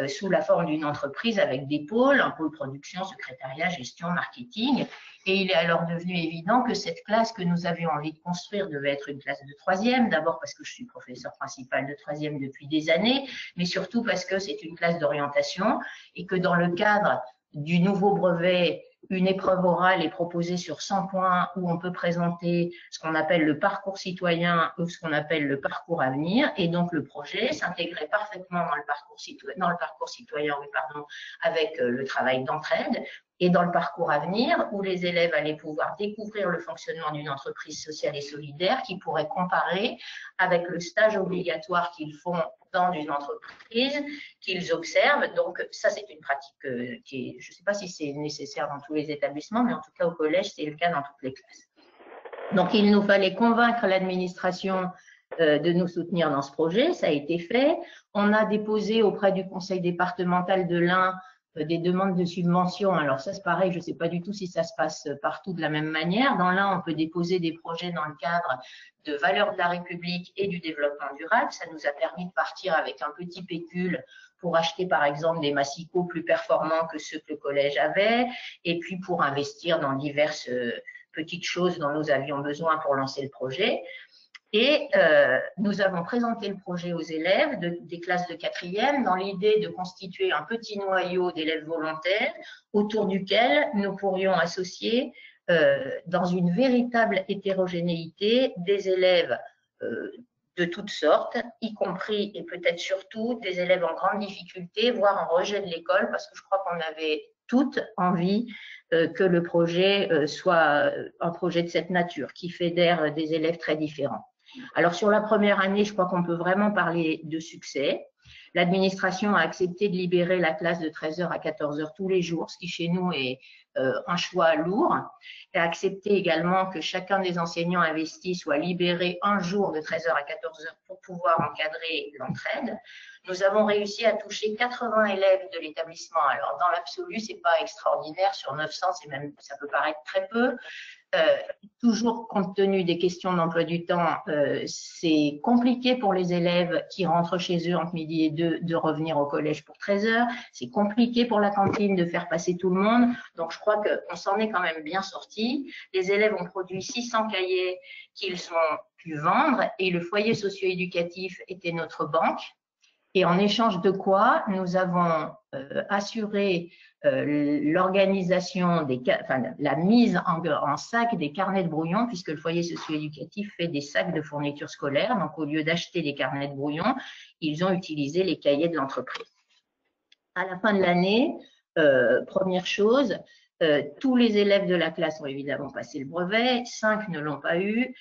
sous la forme d'une entreprise avec des pôles, un pôle production, secrétariat, gestion, marketing. Et il est alors devenu évident que cette classe que nous avions envie de construire devait être une classe de 3e, d'abord parce que je suis professeur principal de 3e depuis des années, mais surtout parce que c'est une classe d'orientation et que dans le cadre du nouveau brevet, une épreuve orale est proposée sur 100 points où on peut présenter ce qu'on appelle le parcours citoyen ou ce qu'on appelle le parcours avenir. Et donc, le projet s'intégrait parfaitement dans le parcours citoyen, avec le travail d'entraide. Et dans le parcours à venir, où les élèves allaient pouvoir découvrir le fonctionnement d'une entreprise sociale et solidaire qui pourrait comparer avec le stage obligatoire qu'ils font dans une entreprise, qu'ils observent. Donc, ça, c'est une pratique qui est, je ne sais pas si c'est nécessaire dans tous les établissements, mais en tout cas, au collège, c'est le cas dans toutes les classes. Donc, il nous fallait convaincre l'administration de nous soutenir dans ce projet. Ça a été fait. On a déposé auprès du conseil départemental de l'Ain des demandes de subventions. Alors ça, c'est pareil, je ne sais pas du tout si ça se passe partout de la même manière. Dans l'un, on peut déposer des projets dans le cadre de valeurs de la République et du développement durable. Ça nous a permis de partir avec un petit pécule pour acheter, par exemple, des massicots plus performants que ceux que le collège avait, et puis pour investir dans diverses petites choses dont nous avions besoin pour lancer le projet. Et nous avons présenté le projet aux élèves des classes de 4e dans l'idée de constituer un petit noyau d'élèves volontaires autour duquel nous pourrions associer dans une véritable hétérogénéité des élèves de toutes sortes, y compris et peut-être surtout des élèves en grande difficulté, voire en rejet de l'école, parce que je crois qu'on avait toutes envie que le projet soit un projet de cette nature, qui fédère des élèves très différents. Alors, sur la première année, je crois qu'on peut vraiment parler de succès. L'administration a accepté de libérer la classe de 13h à 14h tous les jours, ce qui chez nous est un choix lourd, et a accepté également que chacun des enseignants investis soit libéré un jour de 13h à 14h pour pouvoir encadrer l'entraide. Nous avons réussi à toucher 80 élèves de l'établissement. Alors, dans l'absolu, c'est pas extraordinaire. Sur 900, ça peut paraître très peu. Toujours compte tenu des questions d'emploi du temps, c'est compliqué pour les élèves qui rentrent chez eux entre midi et 2 de revenir au collège pour 13h. C'est compliqué pour la cantine de faire passer tout le monde. Donc, je crois qu'on s'en est quand même bien sorti. Les élèves ont produit 600 cahiers qu'ils ont pu vendre et le foyer socio-éducatif était notre banque. Et en échange de quoi, nous avons assuré l'organisation, la mise en sac des carnets de brouillon, puisque le foyer socio-éducatif fait des sacs de fournitures scolaires. Donc, au lieu d'acheter des carnets de brouillon, ils ont utilisé les cahiers de l'entreprise. À la fin de l'année, première chose, tous les élèves de la classe ont évidemment passé le brevet, 5 ne l'ont pas eu.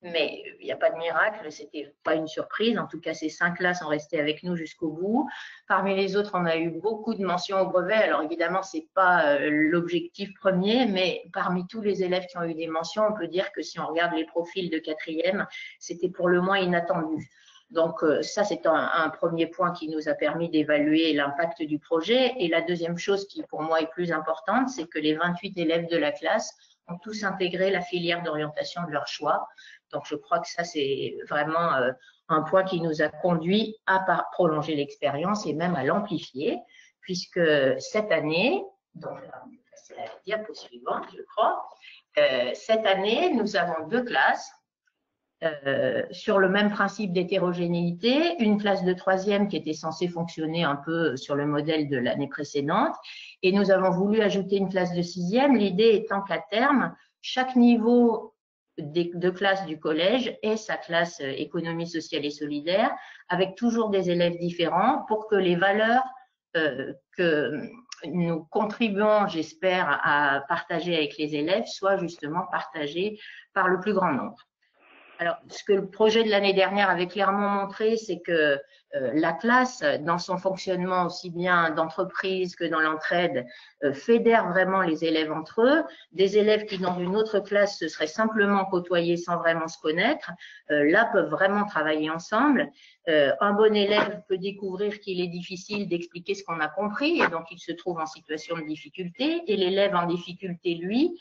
Mais il n'y a pas de miracle, c'était pas une surprise. En tout cas, ces 5-là sont restés avec nous jusqu'au bout. Parmi les autres, on a eu beaucoup de mentions au brevet. Alors évidemment, c'est pas l'objectif premier, mais parmi tous les élèves qui ont eu des mentions, on peut dire que si on regarde les profils de 4e, c'était pour le moins inattendu. Donc ça, c'est un premier point qui nous a permis d'évaluer l'impact du projet. Et la deuxième chose qui pour moi est plus importante, c'est que les 28 élèves de la classe ont tous intégré la filière d'orientation de leur choix. Donc, je crois que ça, c'est vraiment un point qui nous a conduit à prolonger l'expérience et même à l'amplifier, puisque cette année, donc c'est la diapo suivante, je crois, cette année, nous avons 2 classes sur le même principe d'hétérogénéité, une classe de 3e qui était censée fonctionner un peu sur le modèle de l'année précédente, et nous avons voulu ajouter une classe de 6e, l'idée étant qu'à terme, chaque niveau de classe du collège et sa classe économie sociale et solidaire, avec toujours des élèves différents pour que les valeurs que nous contribuons, j'espère, à partager avec les élèves soient justement partagées par le plus grand nombre. Alors, ce que le projet de l'année dernière avait clairement montré, c'est que la classe, dans son fonctionnement aussi bien d'entreprise que dans l'entraide, fédère vraiment les élèves entre eux. Des élèves qui, dans une autre classe, se seraient simplement côtoyés sans vraiment se connaître, là, peuvent vraiment travailler ensemble. Un bon élève peut découvrir qu'il est difficile d'expliquer ce qu'on a compris et donc il se trouve en situation de difficulté. Et l'élève en difficulté, lui,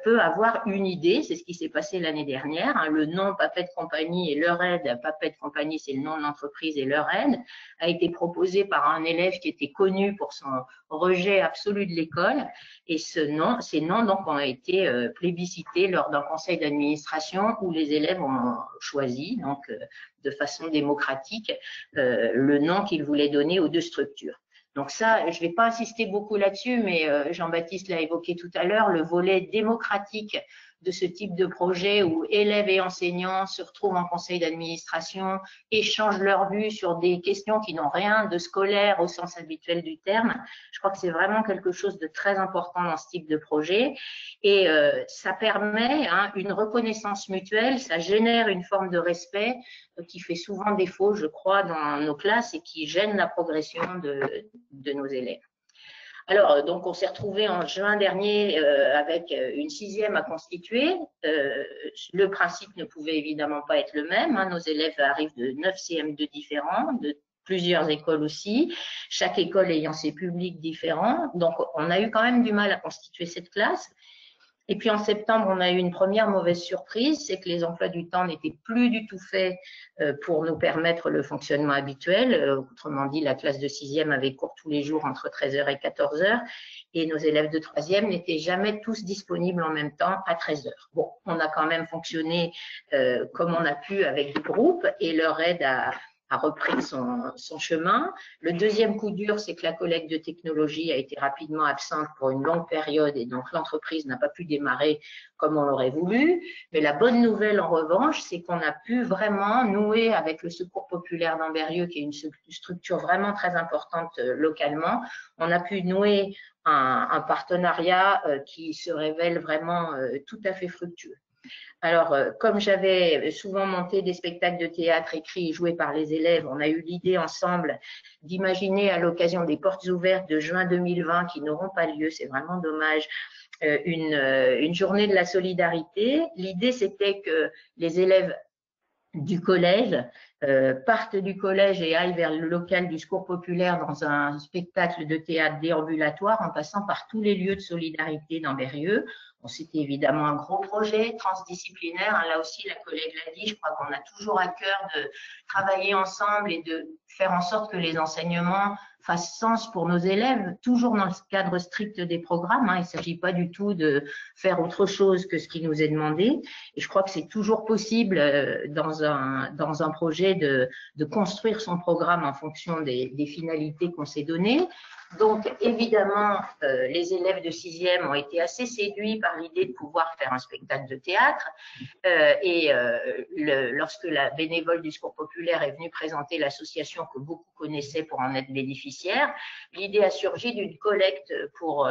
peut avoir une idée, c'est ce qui s'est passé l'année dernière, hein, le nom Papette Compagnie et leur aide, Papette Compagnie c'est le nom de l'entreprise et leur aide, a été proposé par un élève qui était connu pour son rejet absolu de l'école et ces noms donc ont été plébiscités lors d'un conseil d'administration où les élèves ont choisi donc de façon démocratique le nom qu'ils voulaient donner aux 2 structures. Donc ça, je ne vais pas insister beaucoup là-dessus, mais Jean-Baptiste l'a évoqué tout à l'heure, le volet démocratique de ce type de projet où élèves et enseignants se retrouvent en conseil d'administration, échangent leurs vues sur des questions qui n'ont rien de scolaire au sens habituel du terme. Je crois que c'est vraiment quelque chose de très important dans ce type de projet et ça permet une reconnaissance mutuelle, ça génère une forme de respect qui fait souvent défaut, je crois, dans nos classes et qui gêne la progression de nos élèves. Alors, donc, on s'est retrouvé en juin dernier avec une 6e à constituer. Le principe ne pouvait évidemment pas être le même. Nos élèves arrivent de 9 CM2 différents, de plusieurs écoles aussi, chaque école ayant ses publics différents. Donc, on a eu quand même du mal à constituer cette classe. Et puis en septembre, on a eu une première mauvaise surprise, c'est que les emplois du temps n'étaient plus du tout faits pour nous permettre le fonctionnement habituel. Autrement dit, la classe de 6e avait cours tous les jours entre 13h et 14h et nos élèves de 3e n'étaient jamais tous disponibles en même temps à 13h. Bon, on a quand même fonctionné comme on a pu avec des groupes et leur aide a repris son chemin. Le deuxième coup dur, c'est que la collecte de technologie a été rapidement absente pour une longue période et donc l'entreprise n'a pas pu démarrer comme on l'aurait voulu. Mais la bonne nouvelle, en revanche, c'est qu'on a pu vraiment nouer avec le Secours populaire d'Ambérieu, qui est une structure vraiment très importante localement, on a pu nouer un partenariat qui se révèle vraiment tout à fait fructueux. Alors, comme j'avais souvent monté des spectacles de théâtre écrits et joués par les élèves, on a eu l'idée ensemble d'imaginer à l'occasion des portes ouvertes de juin 2020 qui n'auront pas lieu, c'est vraiment dommage, une journée de la solidarité. L'idée, c'était que les élèves du collège partent du collège et aillent vers le local du Secours populaire dans un spectacle de théâtre déambulatoire en passant par tous les lieux de solidarité dans Berrieux. Bon, c'était évidemment un gros projet transdisciplinaire. Hein, là aussi, la collègue l'a dit, je crois qu'on a toujours à cœur de travailler ensemble et de faire en sorte que les enseignements fassent sens pour nos élèves, toujours dans le cadre strict des programmes. Hein. Il ne s'agit pas du tout de faire autre chose que ce qui nous est demandé. Et je crois que c'est toujours possible dans un projet de construire son programme en fonction des finalités qu'on s'est données. Donc, évidemment, les élèves de 6e ont été assez séduits par l'idée de pouvoir faire un spectacle de théâtre. Lorsque la bénévole du Secours populaire est venue présenter l'association que beaucoup connaissaient pour en être bénéficiaires, l'idée a surgi d'une collecte pour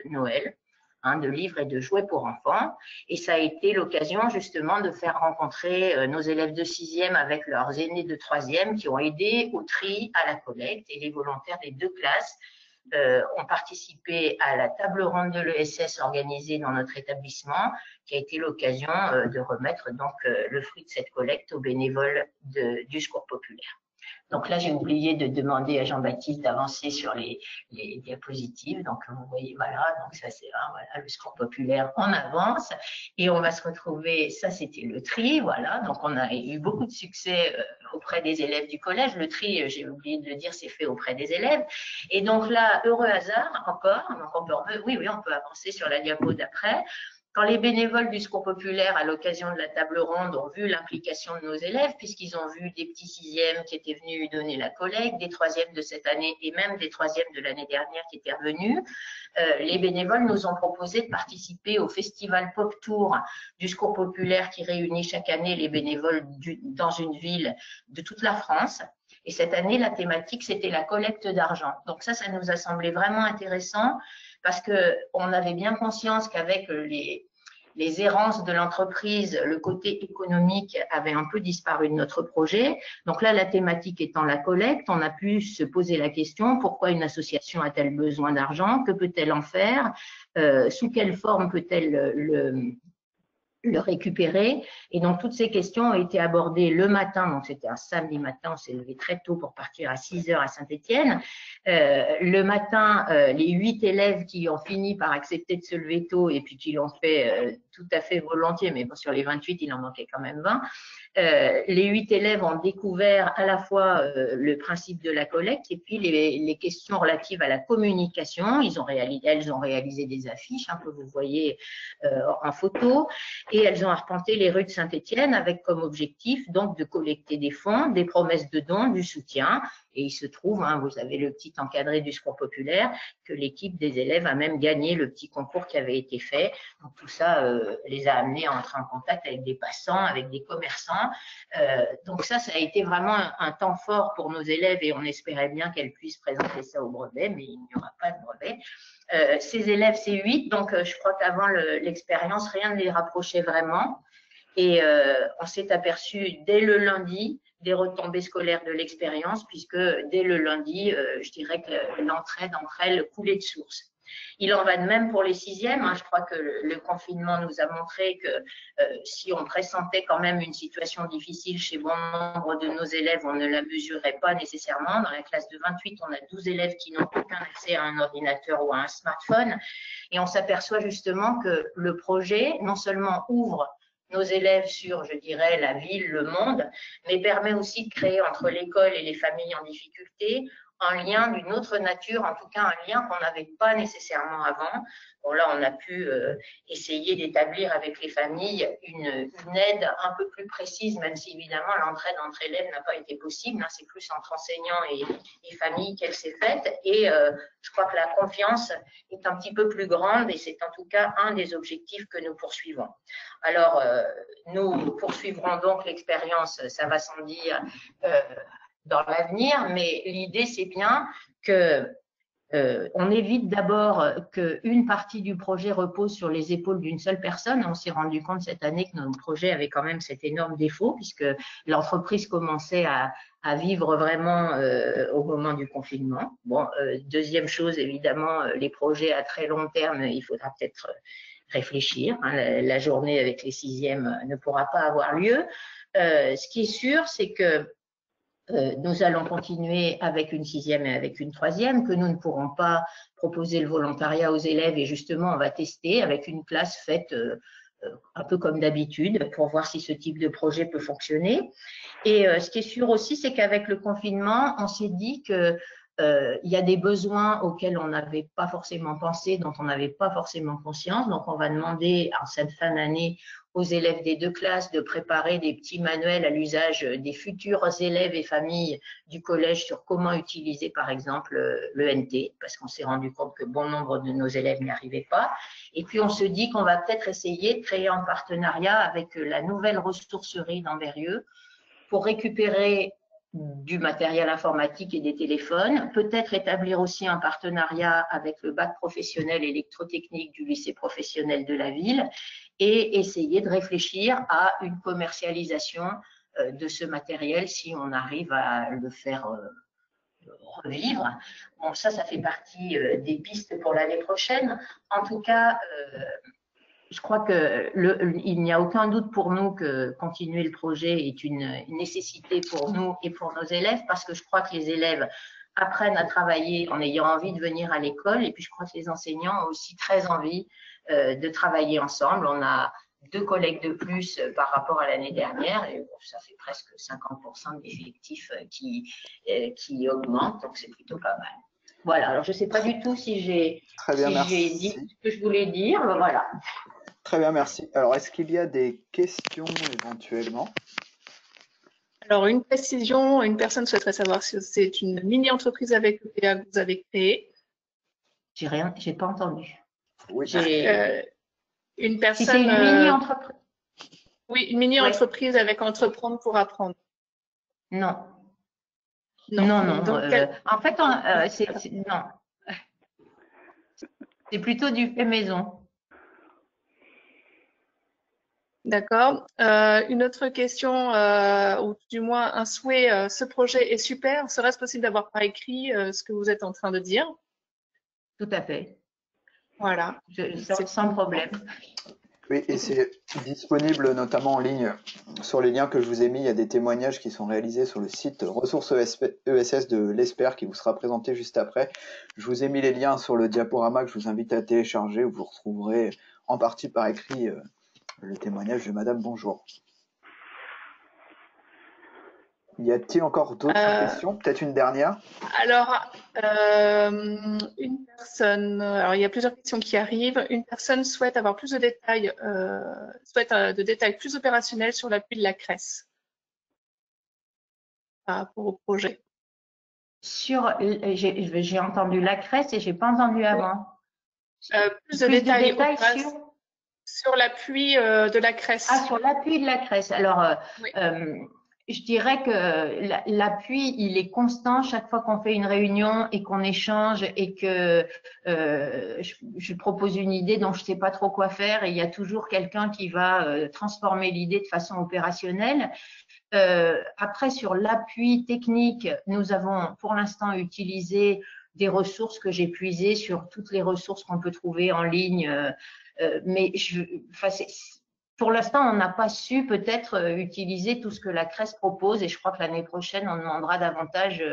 Noël, hein, de livres et de jouets pour enfants. Et ça a été l'occasion justement de faire rencontrer nos élèves de 6e avec leurs aînés de 3e qui ont aidé au tri, à la collecte, et les volontaires des 2 classes ont participé à la table ronde de l'ESS organisée dans notre établissement, qui a été l'occasion de remettre donc le fruit de cette collecte aux bénévoles du Secours populaire. Donc là, j'ai oublié de demander à Jean-Baptiste d'avancer sur les diapositives. Donc vous voyez, voilà, donc ça c'est voilà, le Secours populaire en avance. Et on va se retrouver, ça c'était le tri, voilà. Donc on a eu beaucoup de succès auprès des élèves du collège. Le tri, j'ai oublié de le dire, c'est fait auprès des élèves. Et donc là, heureux hasard encore, donc on peut avancer sur la diapo d'après. Quand les bénévoles du Secours populaire, à l'occasion de la table ronde, ont vu l'implication de nos élèves, puisqu'ils ont vu des petits 6e qui étaient venus donner la collecte, des 3e de cette année et même des 3e de l'année dernière qui étaient revenus, les bénévoles nous ont proposé de participer au festival Pop Tour du Secours populaire qui réunit chaque année les bénévoles dans une ville de toute la France. Et cette année, la thématique, c'était la collecte d'argent. Donc ça nous a semblé vraiment intéressant parce qu'on avait bien conscience qu'avec les errances de l'entreprise, le côté économique avait un peu disparu de notre projet. Donc là, la thématique étant la collecte, on a pu se poser la question, pourquoi une association a-t-elle besoin d'argent? Que peut-elle en faire? Sous quelle forme peut-elle le récupérer? Et donc toutes ces questions ont été abordées le matin, donc c'était un samedi matin, on s'est levé très tôt pour partir à 6h à Saint-Étienne. Le matin, les 8 élèves qui ont fini par accepter de se lever tôt et puis qui l'ont fait tout à fait volontiers, mais bon, sur les 28, il en manquait quand même 20. Les 8 élèves ont découvert à la fois le principe de la collecte et puis les questions relatives à la communication. Elles ont réalisé des affiches, hein, que vous voyez en photo, et elles ont arpenté les rues de Saint-Étienne avec comme objectif donc de collecter des fonds, des promesses de dons, du soutien. Et il se trouve, hein, vous avez le petit encadré du Secours populaire, que l'équipe des élèves a même gagné le petit concours qui avait été fait. Donc tout ça les a amenés à entrer en contact avec des passants, avec des commerçants. Donc ça a été vraiment un temps fort pour nos élèves et on espérait bien qu'elles puissent présenter ça au brevet, mais il n'y aura pas de brevet. Ces élèves, c'est 8, donc je crois qu'avant l'expérience, rien ne les rapprochait vraiment. Et on s'est aperçu dès le lundi des retombées scolaires de l'expérience, puisque dès le lundi, je dirais que l'entraide entre elles coulait de source. Il en va de même pour les 6e. Hein. Je crois que le confinement nous a montré que si on pressentait quand même une situation difficile chez bon nombre de nos élèves, on ne la mesurait pas nécessairement. Dans la classe de 28, on a 12 élèves qui n'ont aucun accès à un ordinateur ou à un smartphone. Et on s'aperçoit justement que le projet, non seulement ouvre nos élèves sur, je dirais, la ville, le monde, mais permet aussi de créer entre l'école et les familles en difficulté un lien d'une autre nature, en tout cas un lien qu'on n'avait pas nécessairement avant. Bon, là, on a pu essayer d'établir avec les familles une aide un peu plus précise, même si évidemment l'entraide entre élèves n'a pas été possible. Hein, c'est plus entre enseignants et familles qu'elle s'est faite. Et je crois que la confiance est un petit peu plus grande et c'est en tout cas un des objectifs que nous poursuivons. Alors, nous poursuivrons donc l'expérience, ça va sans dire, dans l'avenir, mais l'idée, c'est bien que on évite d'abord qu'une partie du projet repose sur les épaules d'une seule personne. On s'est rendu compte cette année que notre projet avait quand même cet énorme défaut puisque l'entreprise commençait à vivre vraiment au moment du confinement. Bon, deuxième chose, évidemment, les projets à très long terme, il faudra peut-être réfléchir. Hein. La journée avec les sixièmes ne pourra pas avoir lieu. Ce qui est sûr, c'est que nous allons continuer avec une sixième et avec une troisième, que nous ne pourrons pas proposer le volontariat aux élèves et justement on va tester avec une classe faite un peu comme d'habitude pour voir si ce type de projet peut fonctionner. Et ce qui est sûr aussi, c'est qu'avec le confinement, on s'est dit que il y a des besoins auxquels on n'avait pas forcément pensé, dont on n'avait pas forcément conscience. Donc, on va demander en cette fin d'année aux élèves des deux classes de préparer des petits manuels à l'usage des futurs élèves et familles du collège sur comment utiliser, par exemple, l'ENT, parce qu'on s'est rendu compte que bon nombre de nos élèves n'y arrivaient pas. Et puis, on se dit qu'on va peut-être essayer de créer un partenariat avec la nouvelle ressourcerie d'Ambérieux pour récupérer du matériel informatique et des téléphones, peut-être établir aussi un partenariat avec le bac professionnel électrotechnique du lycée professionnel de la ville et essayer de réfléchir à une commercialisation de ce matériel si on arrive à le faire revivre. Bon, ça fait partie des pistes pour l'année prochaine. En tout cas, je crois qu'il n'y a aucun doute pour nous que continuer le projet est une nécessité pour nous et pour nos élèves parce que je crois que les élèves apprennent à travailler en ayant envie de venir à l'école et puis je crois que les enseignants ont aussi très envie de travailler ensemble. On a 2 collègues de plus par rapport à l'année dernière et ça fait presque 50% d'effectifs qui augmentent, donc c'est plutôt pas mal. Voilà, alors je ne sais pas du tout si j'ai dit ce que je voulais dire, voilà. Très bien, merci. Alors, est-ce qu'il y a des questions éventuellement? Alors, une précision, une personne souhaiterait savoir si c'est une mini-entreprise avec EPA que vous avez créée. J'ai pas entendu. Oui. Une personne. Si c'est une mini-entreprise. Oui, une mini-entreprise avec Entreprendre pour apprendre. Non. Non. Donc, en fait, non. C'est plutôt du fait maison. D'accord. Une autre question, ou du moins un souhait, ce projet est super. Serait-ce possible d'avoir par écrit ce que vous êtes en train de dire? Tout à fait. Voilà. Sans problème. Oui, et c'est disponible notamment en ligne sur les liens que je vous ai mis. Il y a des témoignages qui sont réalisés sur le site Ressources ESS de l'ESPER qui vous sera présenté juste après. Je vous ai mis les liens sur le diaporama que je vous invite à télécharger où vous retrouverez en partie par écrit le témoignage de Madame Bonjour. Y a-t-il encore d'autres questions? Peut-être une dernière? Alors, une personne, alors il y a plusieurs questions qui arrivent. Une personne souhaite avoir plus de détails, de détails plus opérationnels sur l'appui de la CRES par rapport au projet. J'ai entendu la CRES et j'ai pas entendu avant. Plus de détails sur l'appui de la CRES. Ah, sur l'appui de la CRES. Alors, oui. Je dirais que l'appui, il est constant chaque fois qu'on fait une réunion et qu'on échange et que je propose une idée dont je ne sais pas trop quoi faire et il y a toujours quelqu'un qui va transformer l'idée de façon opérationnelle. Après, sur l'appui technique, nous avons pour l'instant utilisé des ressources que j'ai puisées sur toutes les ressources qu'on peut trouver en ligne. Mais pour l'instant, on n'a pas su peut-être utiliser tout ce que la CRES propose et je crois que l'année prochaine, on demandera davantage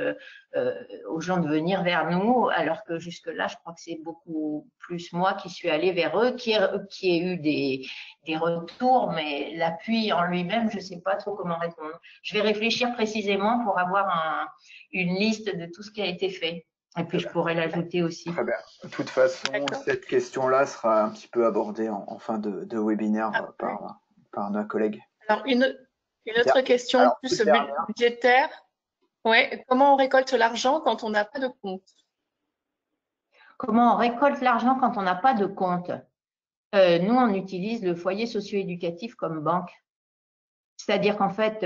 aux gens de venir vers nous, alors que jusque-là, je crois que c'est beaucoup plus moi qui suis allée vers eux, qui ai eu des retours, mais l'appui en lui-même, je ne sais pas trop comment répondre. Je vais réfléchir précisément pour avoir une liste de tout ce qui a été fait. Et puis, je pourrais l'ajouter aussi. Très bien. De toute façon, cette question-là sera un petit peu abordée en fin de webinaire par nos collègues. Alors, une autre question plus budgétaire. Ouais. Comment on récolte l'argent quand on n'a pas de compte? Comment on récolte l'argent quand on n'a pas de compte? Nous, on utilise le foyer socio-éducatif comme banque. C'est-à-dire qu'en fait,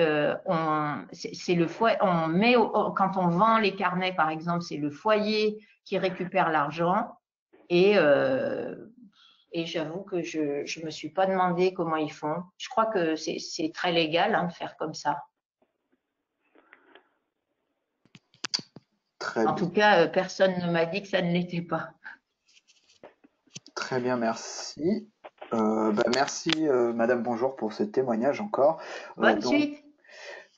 c'est le foyer, quand on vend les carnets, par exemple, c'est le foyer qui récupère l'argent. Et j'avoue que je ne me suis pas demandé comment ils font. Je crois que c'est très légal hein, de faire comme ça. En tout cas, personne ne m'a dit que ça ne l'était pas. Très bien, merci. Merci, Madame Bonjour, pour ce témoignage encore. Bonne suite.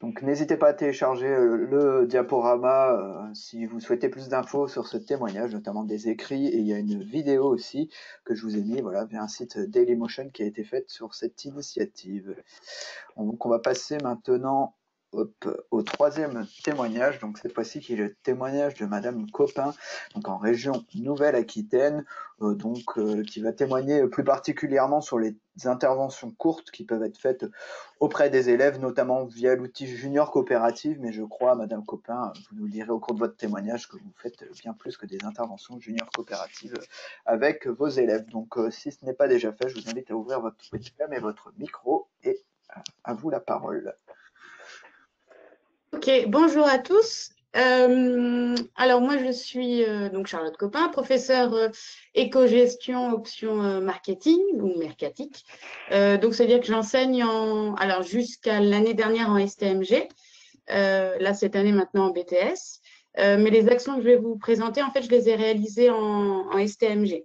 Donc, n'hésitez pas à télécharger le diaporama si vous souhaitez plus d'infos sur ce témoignage, notamment des écrits. Et il y a une vidéo aussi que je vous ai mis via un site Dailymotion qui a été faite sur cette initiative. Donc, on va passer maintenant au troisième témoignage, donc cette fois-ci qui est le témoignage de Madame Copin, donc en région Nouvelle-Aquitaine, qui va témoigner plus particulièrement sur les interventions courtes qui peuvent être faites auprès des élèves, notamment via l'outil Junior Coopérative, mais je crois, Madame Copin, vous nous le direz au cours de votre témoignage que vous faites bien plus que des interventions Junior Coopératives avec vos élèves. Donc si ce n'est pas déjà fait, je vous invite à ouvrir votre webcam et votre micro, et à vous la parole. Ok, bonjour à tous. Alors moi je suis donc Charlotte Copin, professeure éco-gestion option marketing ou mercatique. Donc c'est-à-dire que j'enseigne alors jusqu'à l'année dernière en STMG, là cette année maintenant en BTS. Mais les actions que je vais vous présenter, en fait, je les ai réalisées en STMG.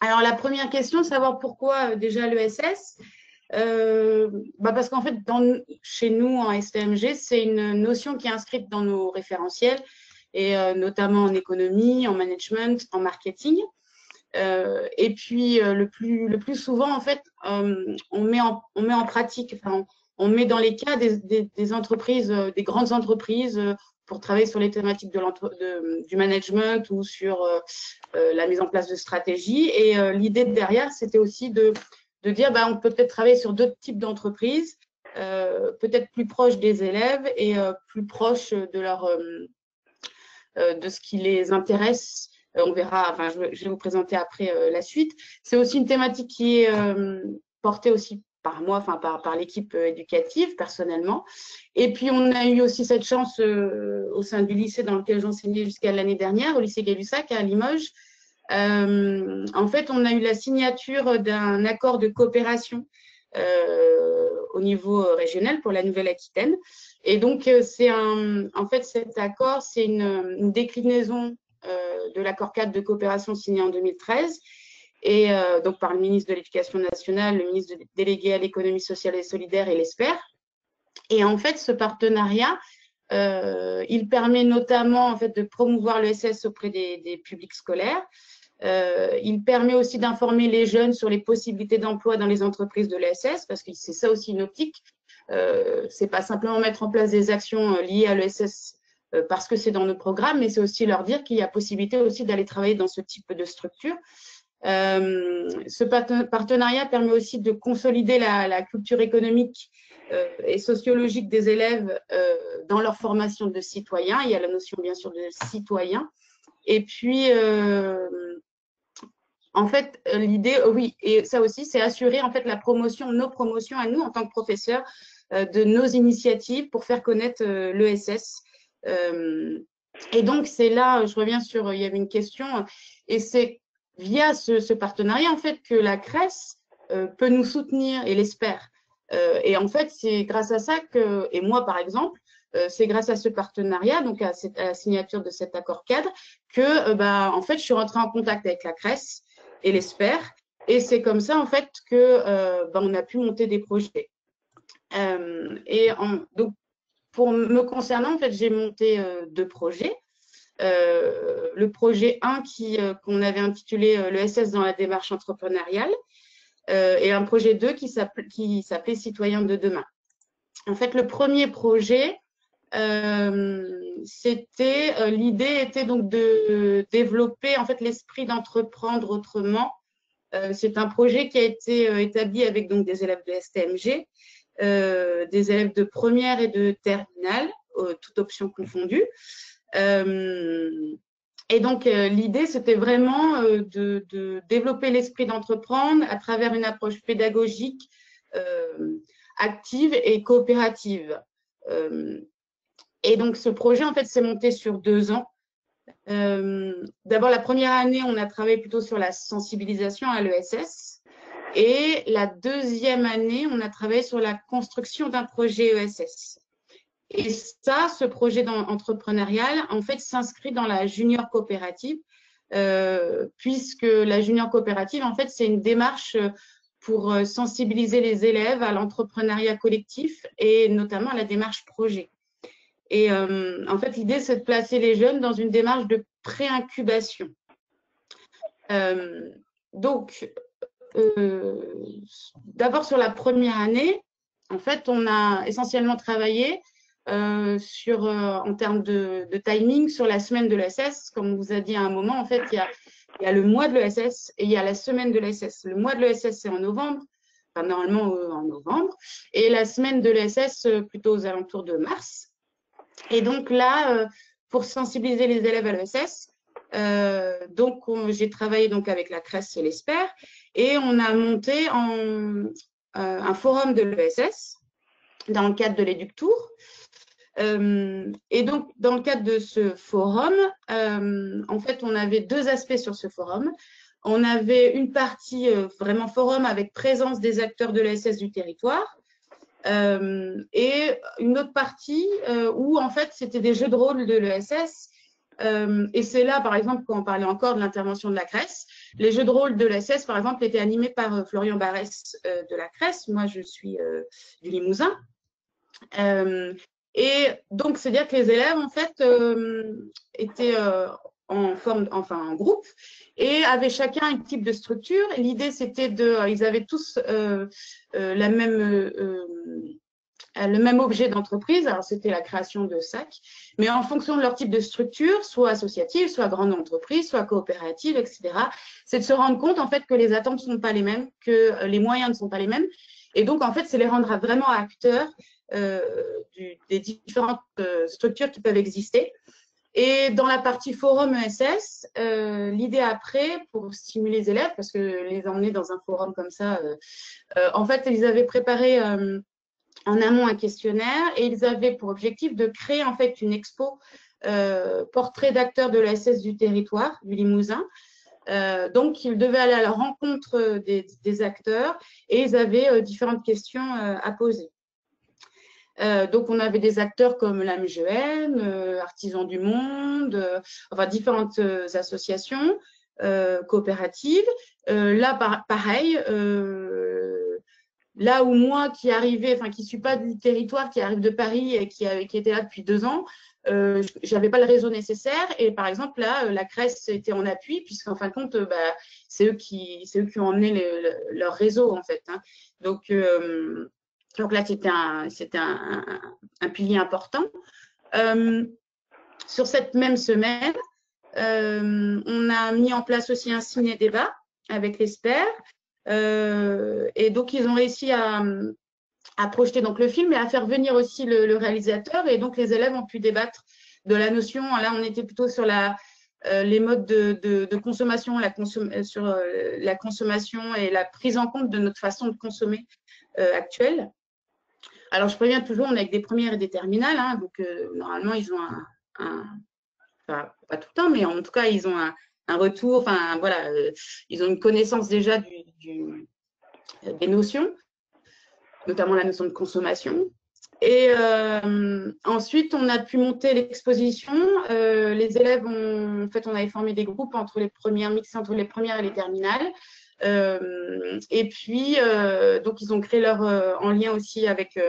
Alors la première question, savoir pourquoi déjà l'ESS. Parce qu'en fait, chez nous en STMG, c'est une notion qui est inscrite dans nos référentiels, et notamment en économie, en management, en marketing. Et puis, le plus souvent, en fait, on met en pratique, on met dans les cas des entreprises, des grandes entreprises, pour travailler sur les thématiques du management ou sur la mise en place de stratégies. Et l'idée derrière, c'était aussi de dire on peut peut-être travailler sur d'autres types d'entreprises, peut-être plus proches des élèves et plus proches de ce qui les intéresse. On verra, je vais vous présenter après la suite. C'est aussi une thématique qui est portée aussi par moi, par l'équipe éducative personnellement. Et puis, on a eu aussi cette chance au sein du lycée dans lequel j'enseignais jusqu'à l'année dernière, au lycée Gay-Lussac à Limoges. En fait, on a eu la signature d'un accord de coopération au niveau régional pour la Nouvelle-Aquitaine. Et donc, en fait, cet accord, c'est une déclinaison de l'accord cadre de coopération signé en 2013, et donc par le ministre de l'Éducation nationale, le ministre délégué à l'économie sociale et solidaire et l'ESPER. Et en fait, ce partenariat, il permet notamment en fait, de promouvoir l'ESS auprès des publics scolaires. Il permet aussi d'informer les jeunes sur les possibilités d'emploi dans les entreprises de l'ESS, parce que c'est ça aussi une optique. C'est pas simplement mettre en place des actions liées à l'ESS parce que c'est dans nos programmes, mais c'est aussi leur dire qu'il y a possibilité aussi d'aller travailler dans ce type de structure. Ce partenariat permet aussi de consolider la culture économique et sociologique des élèves dans leur formation de citoyens. Il y a la notion bien sûr de citoyen. Et puis, en fait, l'idée, oui, et ça aussi, c'est assurer en fait nos promotions à nous en tant que professeurs de nos initiatives pour faire connaître l'ESS. Et donc, c'est là, je reviens sur, il y avait une question, et c'est via ce partenariat, en fait, que la CRES peut nous soutenir et l'espère. Et en fait, c'est grâce à ça que, et moi, par exemple, c'est grâce à ce partenariat, donc à la signature de cet accord cadre, que, en fait, je suis rentrée en contact avec la CRES et l'espère. Et c'est comme ça, en fait, que on a pu monter des projets. Donc, pour me concernant, en fait, j'ai monté 2 projets. Le projet 1 qu'on avait intitulé l'ESS dans la démarche entrepreneuriale, et un projet 2 qui s'appelait Citoyens de demain. En fait, le premier projet, l'idée était donc de développer en fait l'esprit d'entreprendre autrement. C'est un projet qui a été établi avec donc des élèves de STMG, des élèves de première et de terminale, toutes options confondues. Et donc, l'idée, c'était vraiment de développer l'esprit d'entreprendre à travers une approche pédagogique active et coopérative. Et donc, ce projet, en fait, s'est monté sur 2 ans. D'abord, la première année, on a travaillé plutôt sur la sensibilisation à l'ESS. Et la deuxième année, on a travaillé sur la construction d'un projet ESS. Et ça, ce projet entrepreneurial, en fait, s'inscrit dans la junior coopérative, puisque la junior coopérative, en fait, c'est une démarche pour sensibiliser les élèves à l'entrepreneuriat collectif et notamment à la démarche projet. Et en fait, l'idée, c'est de placer les jeunes dans une démarche de pré-incubation. Donc, d'abord sur la première année, en fait, on a essentiellement travaillé en termes de timing sur la semaine de l'ESS. Comme on vous a dit à un moment, en fait, il y a le mois de l'ESS et il y a la semaine de l'ESS. Le mois de l'ESS, c'est en novembre, enfin, normalement en novembre, et la semaine de l'ESS plutôt aux alentours de mars. Et donc là, pour sensibiliser les élèves à l'ESS, j'ai travaillé donc avec la CRES et l'ESPER et on a monté un forum de l'ESS dans le cadre de l'EducTour. Et donc, dans le cadre de ce forum, en fait, on avait 2 aspects sur ce forum. On avait une partie vraiment forum avec présence des acteurs de l'ESS du territoire. Et une autre partie où en fait c'était des jeux de rôle de l'ESS. Et c'est là, par exemple, quand on parlait encore de l'intervention de la CRES, les jeux de rôle de l'ESS, par exemple, étaient animés par Florian Barès de la CRES. Moi, je suis du Limousin. Et donc, c'est-à-dire que les élèves, en fait, étaient en groupe et avaient chacun un type de structure. L'idée, c'était ils avaient tous le même objet d'entreprise. Alors, c'était la création de sacs, mais en fonction de leur type de structure, soit associative, soit grande entreprise, soit coopérative, etc., c'est de se rendre compte, en fait, que les attentes ne sont pas les mêmes, que les moyens ne sont pas les mêmes. Et donc, en fait, c'est les rendre vraiment acteurs des différentes structures qui peuvent exister. Et dans la partie forum ESS, l'idée après, pour stimuler les élèves, parce que les emmener dans un forum comme ça, en fait, ils avaient préparé en amont un questionnaire et ils avaient pour objectif de créer en fait une expo portrait d'acteurs de l'ESS du territoire, du Limousin. Donc, ils devaient aller à la rencontre des acteurs et ils avaient différentes questions à poser. Donc, on avait des acteurs comme la MGN, Artisans du Monde, enfin différentes associations coopératives. Là, pareil, là où moi qui arrivais, enfin qui ne suis pas du territoire, qui arrive de Paris et qui était là depuis 2 ans, je n'avais pas le réseau nécessaire. Et par exemple, là, la CRES était en appui, puisqu'en fin de compte, c'est eux qui ont emmené leur réseau, en fait. Hein. Donc là, c'était un pilier important. Sur cette même semaine, on a mis en place aussi un ciné-débat avec l'ESPER. Et donc, ils ont réussi à projeter donc, le film et à faire venir aussi le réalisateur. Et donc, les élèves ont pu débattre de la notion. Là, on était plutôt sur les modes de consommation, sur la consommation et la prise en compte de notre façon de consommer actuelle. Alors, je préviens toujours, on est avec des premières et des terminales. Hein, donc, normalement, ils ont enfin, pas tout le temps, mais en tout cas, ils ont un retour. Enfin, voilà, ils ont une connaissance déjà des notions, notamment la notion de consommation. Et ensuite, on a pu monter l'exposition. Les élèves en fait, on avait formé des groupes mixés entre les premières et les terminales. Et puis, donc, ils ont créé en lien aussi avec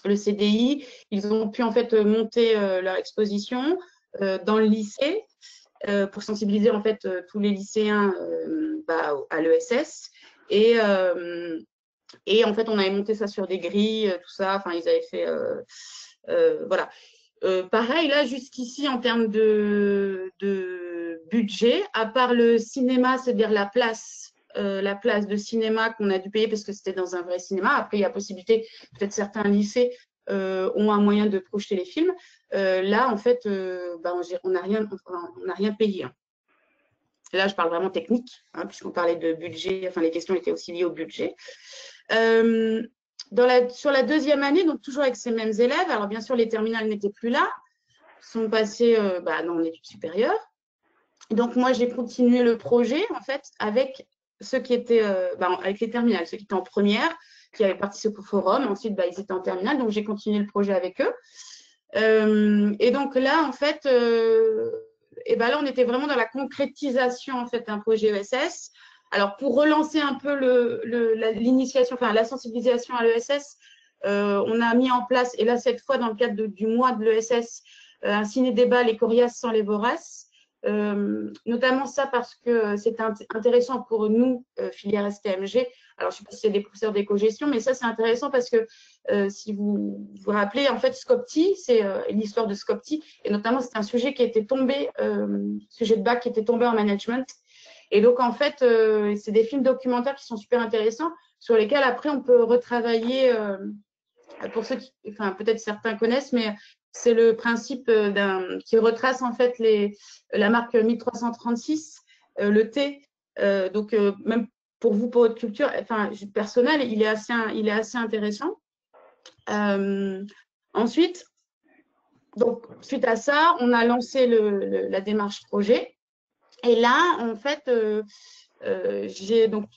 le CDI. Ils ont pu en fait monter leur exposition dans le lycée pour sensibiliser en fait tous les lycéens à l'ESS. Et en fait, on avait monté ça sur des grilles, tout ça. Enfin, ils avaient fait voilà. Pareil, là, jusqu'ici, en termes de budget, à part le cinéma, c'est-à-dire la place de cinéma qu'on a dû payer parce que c'était dans un vrai cinéma. Après, il y a possibilité, peut-être certains lycées ont un moyen de projeter les films. Là, en fait, on n'a rien payé. Hein. Là, je parle vraiment technique, hein, puisqu'on parlait de budget. Enfin, les questions étaient aussi liées au budget. sur la deuxième année, donc toujours avec ces mêmes élèves, alors bien sûr, les terminales n'étaient plus là, sont passés dans l'étude supérieure. Donc, moi, j'ai continué le projet, en fait, avec ceux qui étaient, avec les terminales, ceux qui étaient en première, qui avaient participé au forum. Ensuite, ils étaient en terminale, donc j'ai continué le projet avec eux. Et donc là, en fait, là, on était vraiment dans la concrétisation, en fait, d'un projet ESS. Alors, pour relancer un peu l'initiation, enfin, la sensibilisation à l'ESS, on a mis en place, et là, cette fois, dans le cadre du mois de l'ESS, un ciné-débat, les coriaces sans les voraces. Notamment ça parce que c'est intéressant pour nous, filière STMG. Alors, je ne sais pas si c'est des professeurs d'éco-gestion, mais ça, c'est intéressant parce que si vous vous rappelez, en fait, Scopti, c'est l'histoire de Scopti, et notamment, c'est un sujet qui était tombé, sujet de bac qui était tombé en management. Et donc, en fait, c'est des films documentaires qui sont super intéressants, sur lesquels, après, on peut retravailler, pour ceux qui, enfin, peut-être certains connaissent, mais c'est le principe qui retrace, en fait, la marque 1336, le thé. Donc, même pour vous, pour votre culture, enfin, personnelle, il est assez intéressant. Ensuite, donc, suite à ça, on a lancé la démarche projet. Et là, en fait, j'ai donc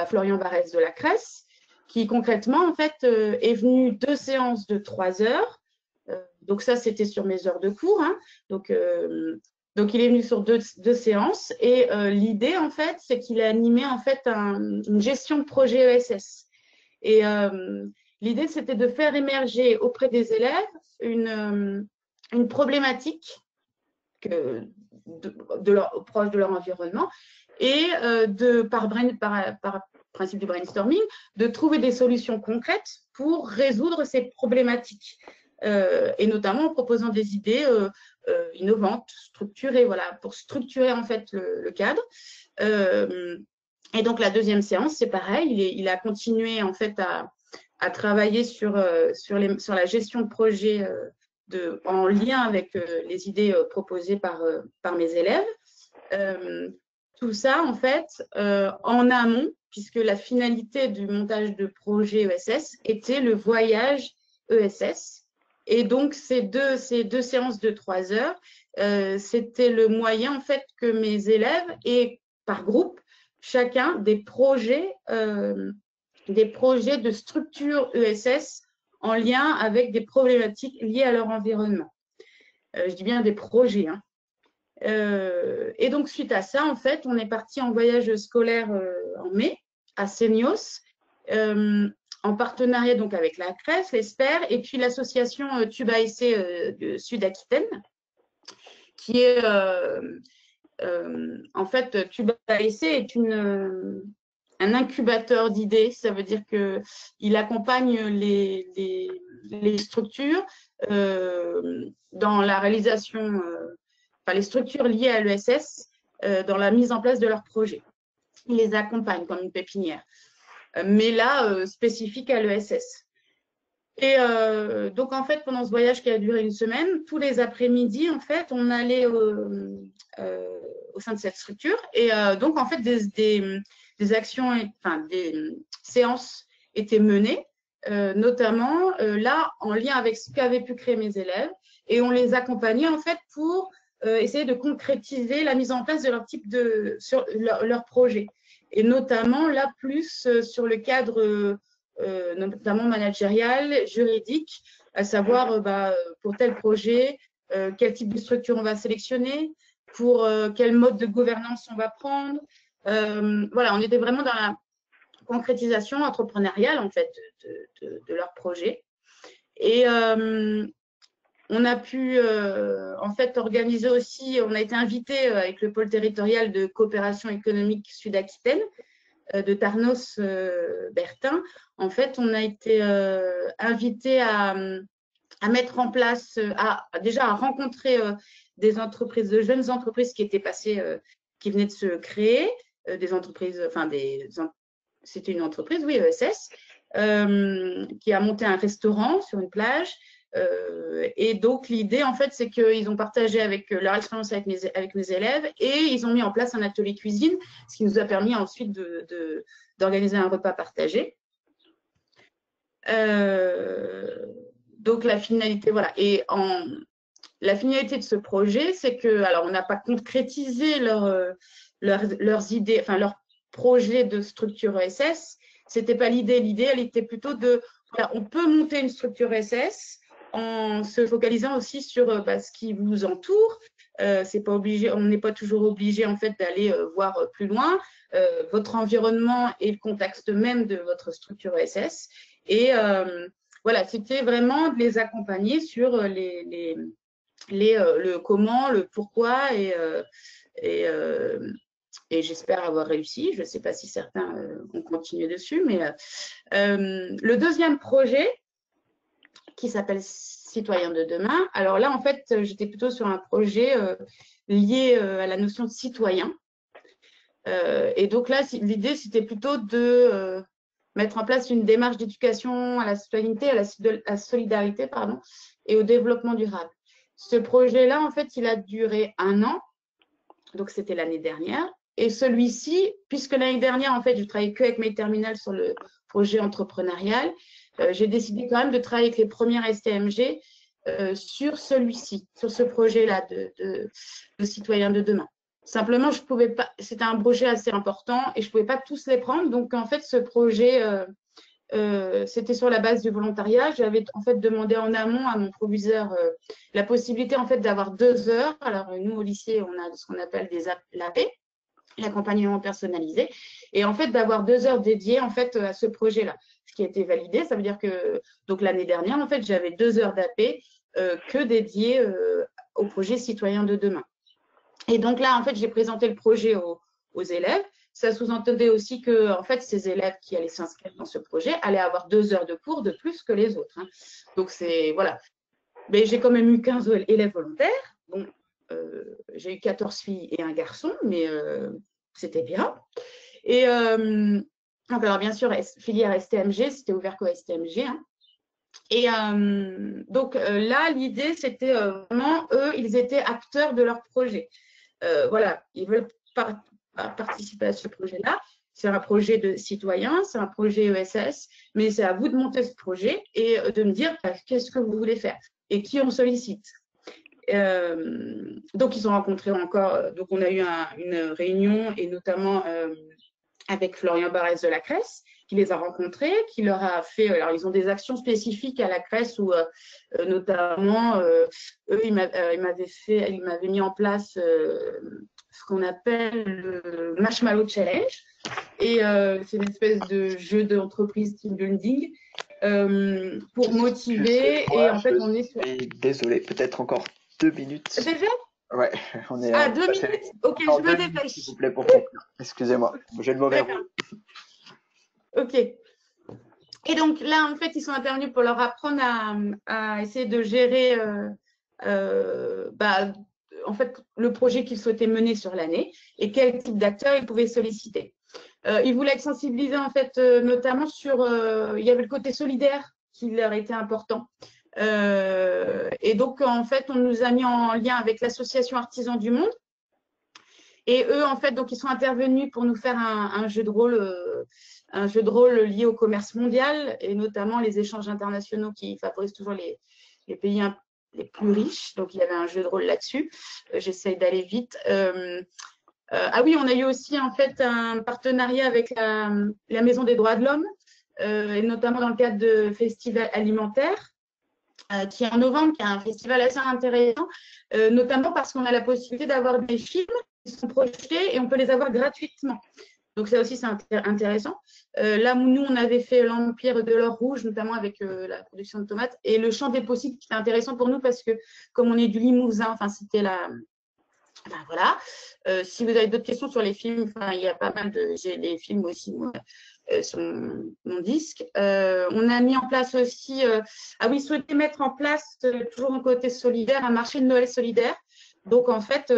Florian Barès de la CRES, qui concrètement, en fait, est venu 2 séances de 3 heures. Donc ça, c'était sur mes heures de cours. Hein. Donc, il est venu sur deux séances. Et l'idée, en fait, c'est qu'il a animé, en fait, une gestion de projet ESS. Et l'idée, c'était de faire émerger auprès des élèves une problématique proche de leur environnement et par principe du brainstorming, de trouver des solutions concrètes pour résoudre ces problématiques. Et notamment en proposant des idées innovantes, structurées, voilà, pour structurer en fait le cadre. Et donc la deuxième séance, c'est pareil, il a continué en fait à travailler sur la gestion de projet en lien avec les idées proposées par mes élèves. Tout ça, en fait, en amont, puisque la finalité du montage de projet ESS était le voyage ESS. Et donc, ces deux séances de 3 heures, c'était le moyen, en fait, que mes élèves, et par groupe, chacun des projets de structure ESS en lien avec des problématiques liées à leur environnement. Je dis bien des projets. Hein. Et donc, suite à ça, en fait, on est parti en voyage scolaire en mai à Seignos, en partenariat donc avec la CRES, l'ESPER, et puis l'association Tuba Essai de Sud-Aquitaine, qui est en fait, Tuba Essai est un incubateur d'idées. Ça veut dire qu'il accompagne les structures dans la réalisation, les structures liées à l'ESS dans la mise en place de leurs projets. Il les accompagne comme une pépinière, mais là, spécifique à l'ESS. Et donc, en fait, pendant ce voyage qui a duré 1 semaine, tous les après-midi, en fait, on allait au sein de cette structure. Et donc, en fait, des actions, enfin, des séances étaient menées, notamment là, en lien avec ce qu'avaient pu créer mes élèves. Et on les accompagnait, en fait, pour essayer de concrétiser la mise en place de sur leur projet. Et notamment, là, plus sur le cadre notamment managérial, juridique, à savoir pour tel projet, quel type de structure on va sélectionner, pour quel mode de gouvernance on va prendre. Voilà, on était vraiment dans la concrétisation entrepreneuriale en fait de leur projet. Et on a pu en fait organiser aussi, on a été invité avec le pôle territorial de coopération économique Sud-Aquitaine de Tarnos Bertin. En fait, on a été invité à mettre en place, déjà à rencontrer des entreprises, de jeunes entreprises qui étaient passées, qui venaient de se créer, des entreprises, enfin c'était une entreprise, oui, ESS, qui a monté un restaurant sur une plage. Et donc, l'idée, en fait, c'est qu'ils ont partagé leur expérience avec mes élèves et ils ont mis en place un atelier cuisine, ce qui nous a permis ensuite d'organiser un repas partagé. Donc, la finalité, voilà. Et la finalité de ce projet, c'est que, alors, on n'a pas concrétisé leurs idées, enfin, leur projet de structure ESS. Ce n'était pas l'idée. L'idée, elle était plutôt voilà, on peut monter une structure ESS en se focalisant aussi sur ce qui vous entoure. C'est pas obligé, on n'est pas toujours obligé en fait d'aller voir plus loin. Votre environnement et le contexte même de votre structure ESS. Et voilà, c'était vraiment de les accompagner sur le comment, le pourquoi et j'espère avoir réussi. Je ne sais pas si certains ont continué dessus, mais le deuxième projet qui s'appelle Citoyens de demain. Alors là, en fait, j'étais plutôt sur un projet lié à la notion de citoyen. Et donc là, l'idée, c'était plutôt de mettre en place une démarche d'éducation à la citoyenneté, à la solidarité, pardon, et au développement durable. Ce projet-là, en fait, il a duré 1 an, donc c'était l'année dernière. Et celui-ci, puisque l'année dernière, en fait, je travaillais que avec mes terminales sur le projet entrepreneurial, j'ai décidé quand même de travailler avec les premières STMG sur celui-ci, sur ce projet-là de Citoyens de demain. Simplement, je pouvais pas, c'était un projet assez important et je ne pouvais pas tous les prendre. Donc, en fait, ce projet, c'était sur la base du volontariat. J'avais en fait demandé en amont à mon proviseur la possibilité en fait d'avoir 2 heures. Alors, nous, au lycée, on a ce qu'on appelle l'AP, l'accompagnement personnalisé, et en fait d'avoir 2 heures dédiées en fait à ce projet-là, ce qui a été validé. Ça veut dire que donc l'année dernière en fait j'avais 2 heures d'AP que dédiées au projet Citoyens de demain. Et donc là en fait j'ai présenté le projet aux élèves. Ça sous-entendait aussi que en fait ces élèves qui allaient s'inscrire dans ce projet allaient avoir 2 heures de cours de plus que les autres, hein. Donc c'est voilà. Mais j'ai quand même eu 15 élèves volontaires. Bon, j'ai eu 14 filles et un garçon, mais c'était bien. Et alors, bien sûr, filière STMG, c'était ouvert qu'au STMG. Hein. Et donc là, l'idée, c'était vraiment, eux, ils étaient acteurs de leur projet. Voilà, ils veulent participer à ce projet-là. C'est un projet de citoyens, c'est un projet ESS, mais c'est à vous de monter ce projet et de me dire qu'est-ce que vous voulez faire et qui on sollicite. Donc, ils ont rencontré encore, donc on a eu une réunion et notamment avec Florian Barès de la CRES, qui les a rencontrés, qui leur a fait, alors ils ont des actions spécifiques à la CRES où notamment, eux, ils m'avaient mis en place ce qu'on appelle le Marshmallow Challenge. Et c'est une espèce de jeu d'entreprise team building pour motiver. Et en fait, on est sur… Désolé, peut-être encore 2 minutes. Déjà ? Ouais, on est… 2 minutes ? Ok, je me dépêche. S'il vous plaît, pour conclure. Excusez-moi, j'ai le mauvais rôle. Ok. Et donc là, en fait, ils sont intervenus pour leur apprendre à essayer de gérer en fait, le projet qu'ils souhaitaient mener sur l'année et quel type d'acteurs ils pouvaient solliciter. Ils voulaient être sensibilisés, en fait, notamment sur… il y avait le côté solidaire qui leur était important. Et donc, en fait, on nous a mis en lien avec l'association Artisans du Monde. Et eux, en fait, donc, ils sont intervenus pour nous faire un jeu de rôle lié au commerce mondial et notamment les échanges internationaux qui favorisent toujours les pays les plus riches. Donc, il y avait un jeu de rôle là-dessus. J'essaye d'aller vite. Ah oui, on a eu aussi, en fait, un partenariat avec la Maison des droits de l'homme, et notamment dans le cadre de festivals alimentaires, qui est en novembre, qui est un festival assez intéressant, notamment parce qu'on a la possibilité d'avoir des films qui sont projetés et on peut les avoir gratuitement. Donc ça aussi, c'est intéressant. Là, nous, on avait fait l'Empire de l'or rouge, notamment avec la production de tomates, et le champ des possibles, qui était intéressant pour nous parce que comme on est du Limousin, enfin, c'était la… Enfin, voilà. Si vous avez d'autres questions sur les films, enfin, il y a pas mal de… J'ai les films aussi, moi, sur mon disque. On a mis en place aussi… ah oui, souhaiter mettre en place, toujours un côté solidaire, un marché de Noël solidaire. Donc, en fait,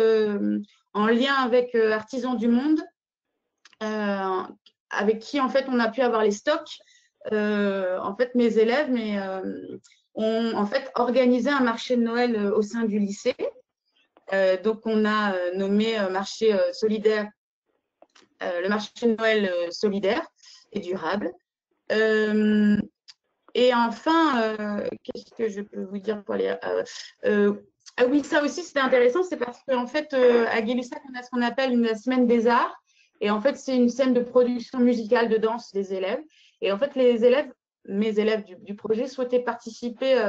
en lien avec Artisans du Monde, avec qui, en fait, on a pu avoir les stocks. En fait, mes élèves ont en fait organisé un marché de Noël au sein du lycée. Donc, on a nommé marché solidaire, le marché de Noël solidaire et durable. Et enfin, qu'est-ce que je peux vous dire pour les… ah oui, ça aussi, c'était intéressant, c'est parce qu'en fait, à Gay-Lussac, on a ce qu'on appelle la semaine des arts. Et en fait, c'est une scène de production musicale de danse des élèves. Et en fait, les élèves, mes élèves du projet, souhaitaient participer,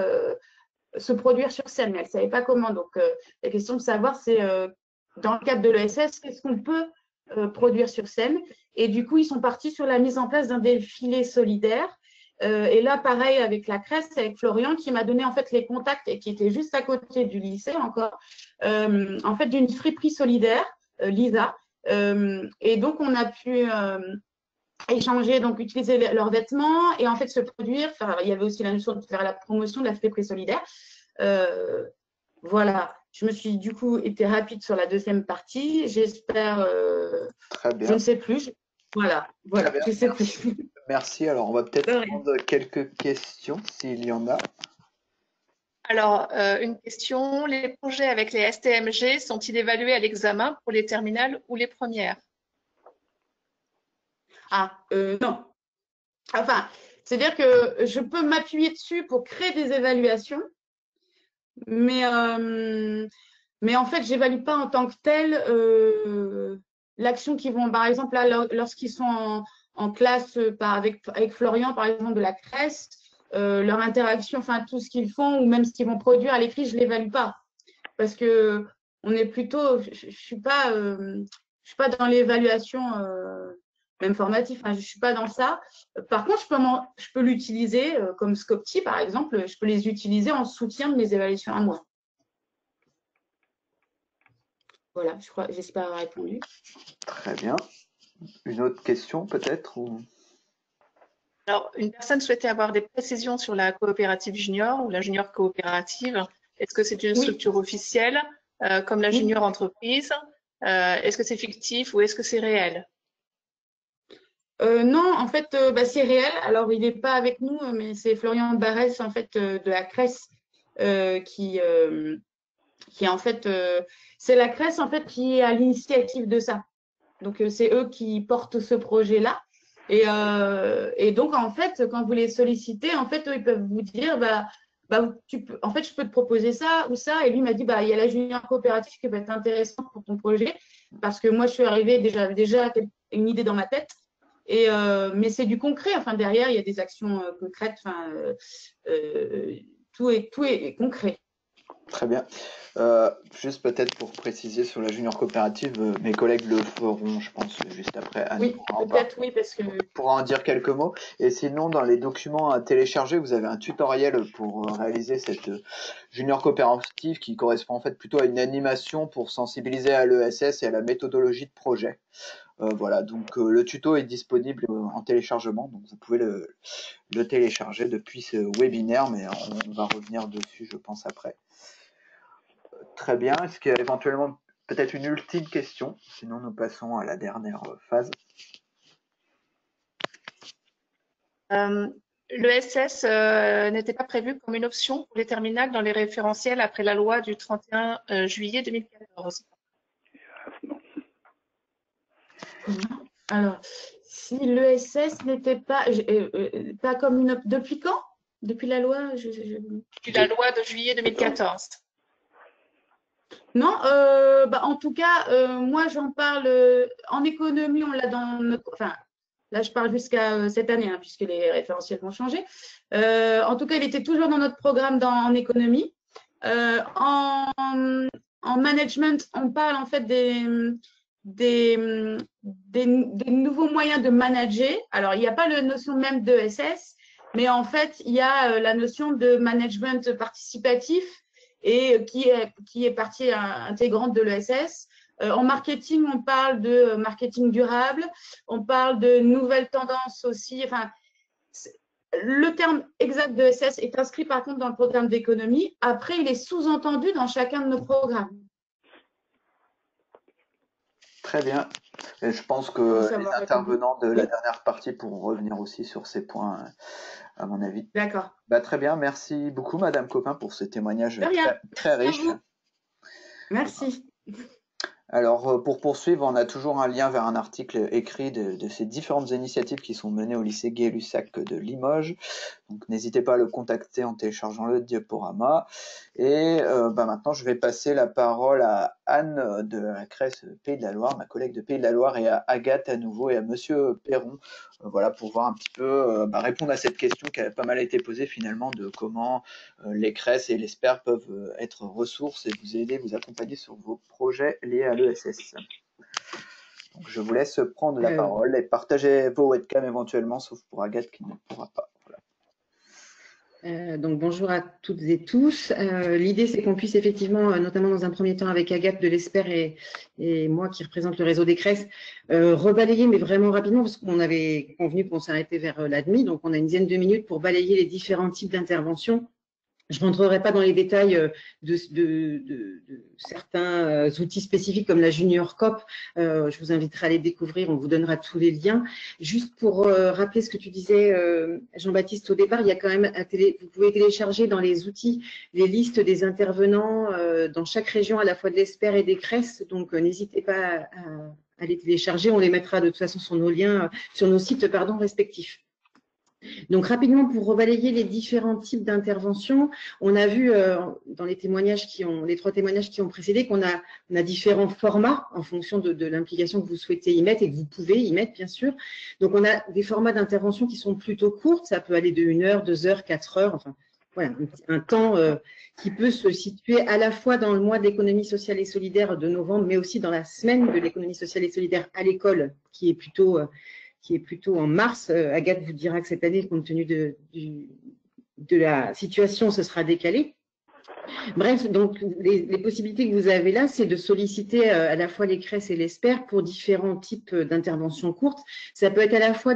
se produire sur scène, mais elles ne savaient pas comment. Donc, la question de savoir, c'est dans le cadre de l'ESS, qu'est-ce qu'on peut produire sur scène? Et du coup, ils sont partis sur la mise en place d'un défilé solidaire. Et là, pareil, avec la Cresse, avec Florian, qui m'a donné en fait les contacts et qui était juste à côté du lycée encore, en fait, d'une friperie solidaire, Lisa. Et donc, on a pu échanger, donc utiliser leurs vêtements et en fait se produire. Enfin, il y avait aussi la notion de faire la promotion de la friperie solidaire. Voilà, je me suis du coup été rapide sur la deuxième partie. J'espère. Très bien. Je ne sais plus. Voilà, je sais plus. Merci. Alors, on va peut-être prendre quelques questions s'il y en a. Alors, une question. Les projets avec les STMG sont-ils évalués à l'examen pour les terminales ou les premières? Non. Enfin, c'est-à-dire que je peux m'appuyer dessus pour créer des évaluations, mais en fait, je n'évalue pas en tant que telle l'action qu'ils vont, par exemple, là, lorsqu'ils sont en classe avec Florian, par exemple, de la Cresse, leur interaction, enfin, tout ce qu'ils font, ou même ce qu'ils vont produire à l'écrit, je ne l'évalue pas. Parce que on est plutôt, je ne suis pas dans l'évaluation même formative, enfin, je ne suis pas dans ça. Par contre, je peux l'utiliser comme Scopti, par exemple, je peux les utiliser en soutien de mes évaluations à moi. Voilà, j'espère avoir répondu. Très bien. Une autre question peut-être ou... Alors, une personne souhaitait avoir des précisions sur la coopérative junior ou la junior coopérative. Est-ce que c'est une structure officielle comme la junior entreprise? Est-ce que c'est fictif ou est-ce que c'est réel? Non, en fait, c'est réel. Alors, il n'est pas avec nous, mais c'est Florian Barès, en fait, de la Cresse, qui en fait, c'est la Cresse, en fait, qui est à l'initiative de ça. Donc, c'est eux qui portent ce projet-là. Et donc, en fait, quand vous les sollicitez, en fait, eux, ils peuvent vous dire, en fait, je peux te proposer ça ou ça. Et lui m'a dit, il y a la junior coopérative qui peut être intéressante pour ton projet. Parce que moi, je suis arrivée, j'avais déjà une idée dans ma tête. Mais c'est du concret. Enfin, derrière, il y a des actions concrètes. Enfin, tout est concret. Très bien. Juste peut-être pour préciser sur la junior coopérative, mes collègues le feront, je pense, juste après. Anne oui, peut-être, oui, parce que… pourra en dire quelques mots. Et sinon, dans les documents à télécharger, vous avez un tutoriel pour réaliser cette junior coopérative qui correspond en fait plutôt à une animation pour sensibiliser à l'ESS et à la méthodologie de projet. Voilà, donc le tuto est disponible en téléchargement, donc vous pouvez le télécharger depuis ce webinaire, mais on va revenir dessus, je pense, après. Très bien. Est-ce qu'il y a éventuellement peut-être une ultime question? Sinon, nous passons à la dernière phase. L'ESS n'était pas prévu comme une option pour les terminales dans les référentiels après la loi du 31 juillet 2014. Alors, si l'ESS n'était pas comme une… Depuis quand? Depuis la loi Depuis la loi de juillet 2014. Non, en tout cas, moi j'en parle en économie, on l'a dans notre… Enfin, là je parle jusqu'à cette année, puisque les référentiels vont changer. En tout cas, il était toujours dans notre programme en économie. En management, on parle en fait des nouveaux moyens de manager. Alors, il n'y a pas la notion même d'ESS, mais en fait, il y a la notion de management participatif et qui est partie intégrante de l'ESS. En marketing, on parle de marketing durable, on parle de nouvelles tendances aussi. Enfin, le terme exact de ESS est inscrit par contre dans le programme d'économie. Après, il est sous-entendu dans chacun de nos programmes. Très bien. Et je pense que les intervenants de la dernière partie pourront revenir aussi sur ces points, à mon avis. D'accord. Très bien. Merci beaucoup, Madame Copin, pour ce témoignage très riche. Merci. Alors, pour poursuivre, on a toujours un lien vers un article écrit de ces différentes initiatives qui sont menées au lycée Gay-Lussac de Limoges. Donc, n'hésitez pas à le contacter en téléchargeant le diaporama. Et maintenant, je vais passer la parole à Anne de la CRES Pays de la Loire, ma collègue de Pays de la Loire, et à Agathe à nouveau, et à Monsieur Perron, voilà, pour voir un petit peu, répondre à cette question qui a pas mal été posée finalement de comment les CRES et les SPER peuvent être ressources et vous aider, vous accompagner sur vos projets liés à l'ESS. Donc, je vous laisse prendre la parole et partager vos webcams éventuellement, sauf pour Agathe qui ne pourra pas. Voilà. Donc bonjour à toutes et tous. L'idée c'est qu'on puisse effectivement, notamment dans un premier temps avec Agathe de l'ESPER et moi qui représente le réseau des CRES, rebalayer mais vraiment rapidement parce qu'on avait convenu qu'on s'arrêtait vers la demi, donc on a une dizaine de minutes pour balayer les différents types d'interventions. Je ne rentrerai pas dans les détails de certains outils spécifiques comme la Junior Cop. Je vous inviterai à les découvrir, on vous donnera tous les liens. Juste pour rappeler ce que tu disais, Jean-Baptiste, au départ, il y a quand même vous pouvez télécharger dans les outils les listes des intervenants dans chaque région, à la fois de l'ESPER et des CRES. Donc, n'hésitez pas à les télécharger. On les mettra de toute façon sur nos liens, sur nos sites respectifs. Donc rapidement, pour rebalayer les différents types d'interventions, on a vu dans les témoignages les 3 témoignages qui ont précédé qu'on a différents formats en fonction de l'implication que vous souhaitez y mettre et que vous pouvez y mettre, bien sûr. Donc on a des formats d'intervention qui sont plutôt courtes, ça peut aller de 1 heure, 2 heures, 4 heures, enfin voilà, un temps qui peut se situer à la fois dans le mois de l'économie sociale et solidaire de novembre, mais aussi dans la semaine de l'économie sociale et solidaire à l'école, qui est plutôt en mars. Agathe vous dira que cette année, compte tenu de la situation, ce sera décalé. Bref, donc les possibilités que vous avez là, c'est de solliciter à la fois les CRES et les SPER pour différents types d'interventions courtes. Ça peut être à la fois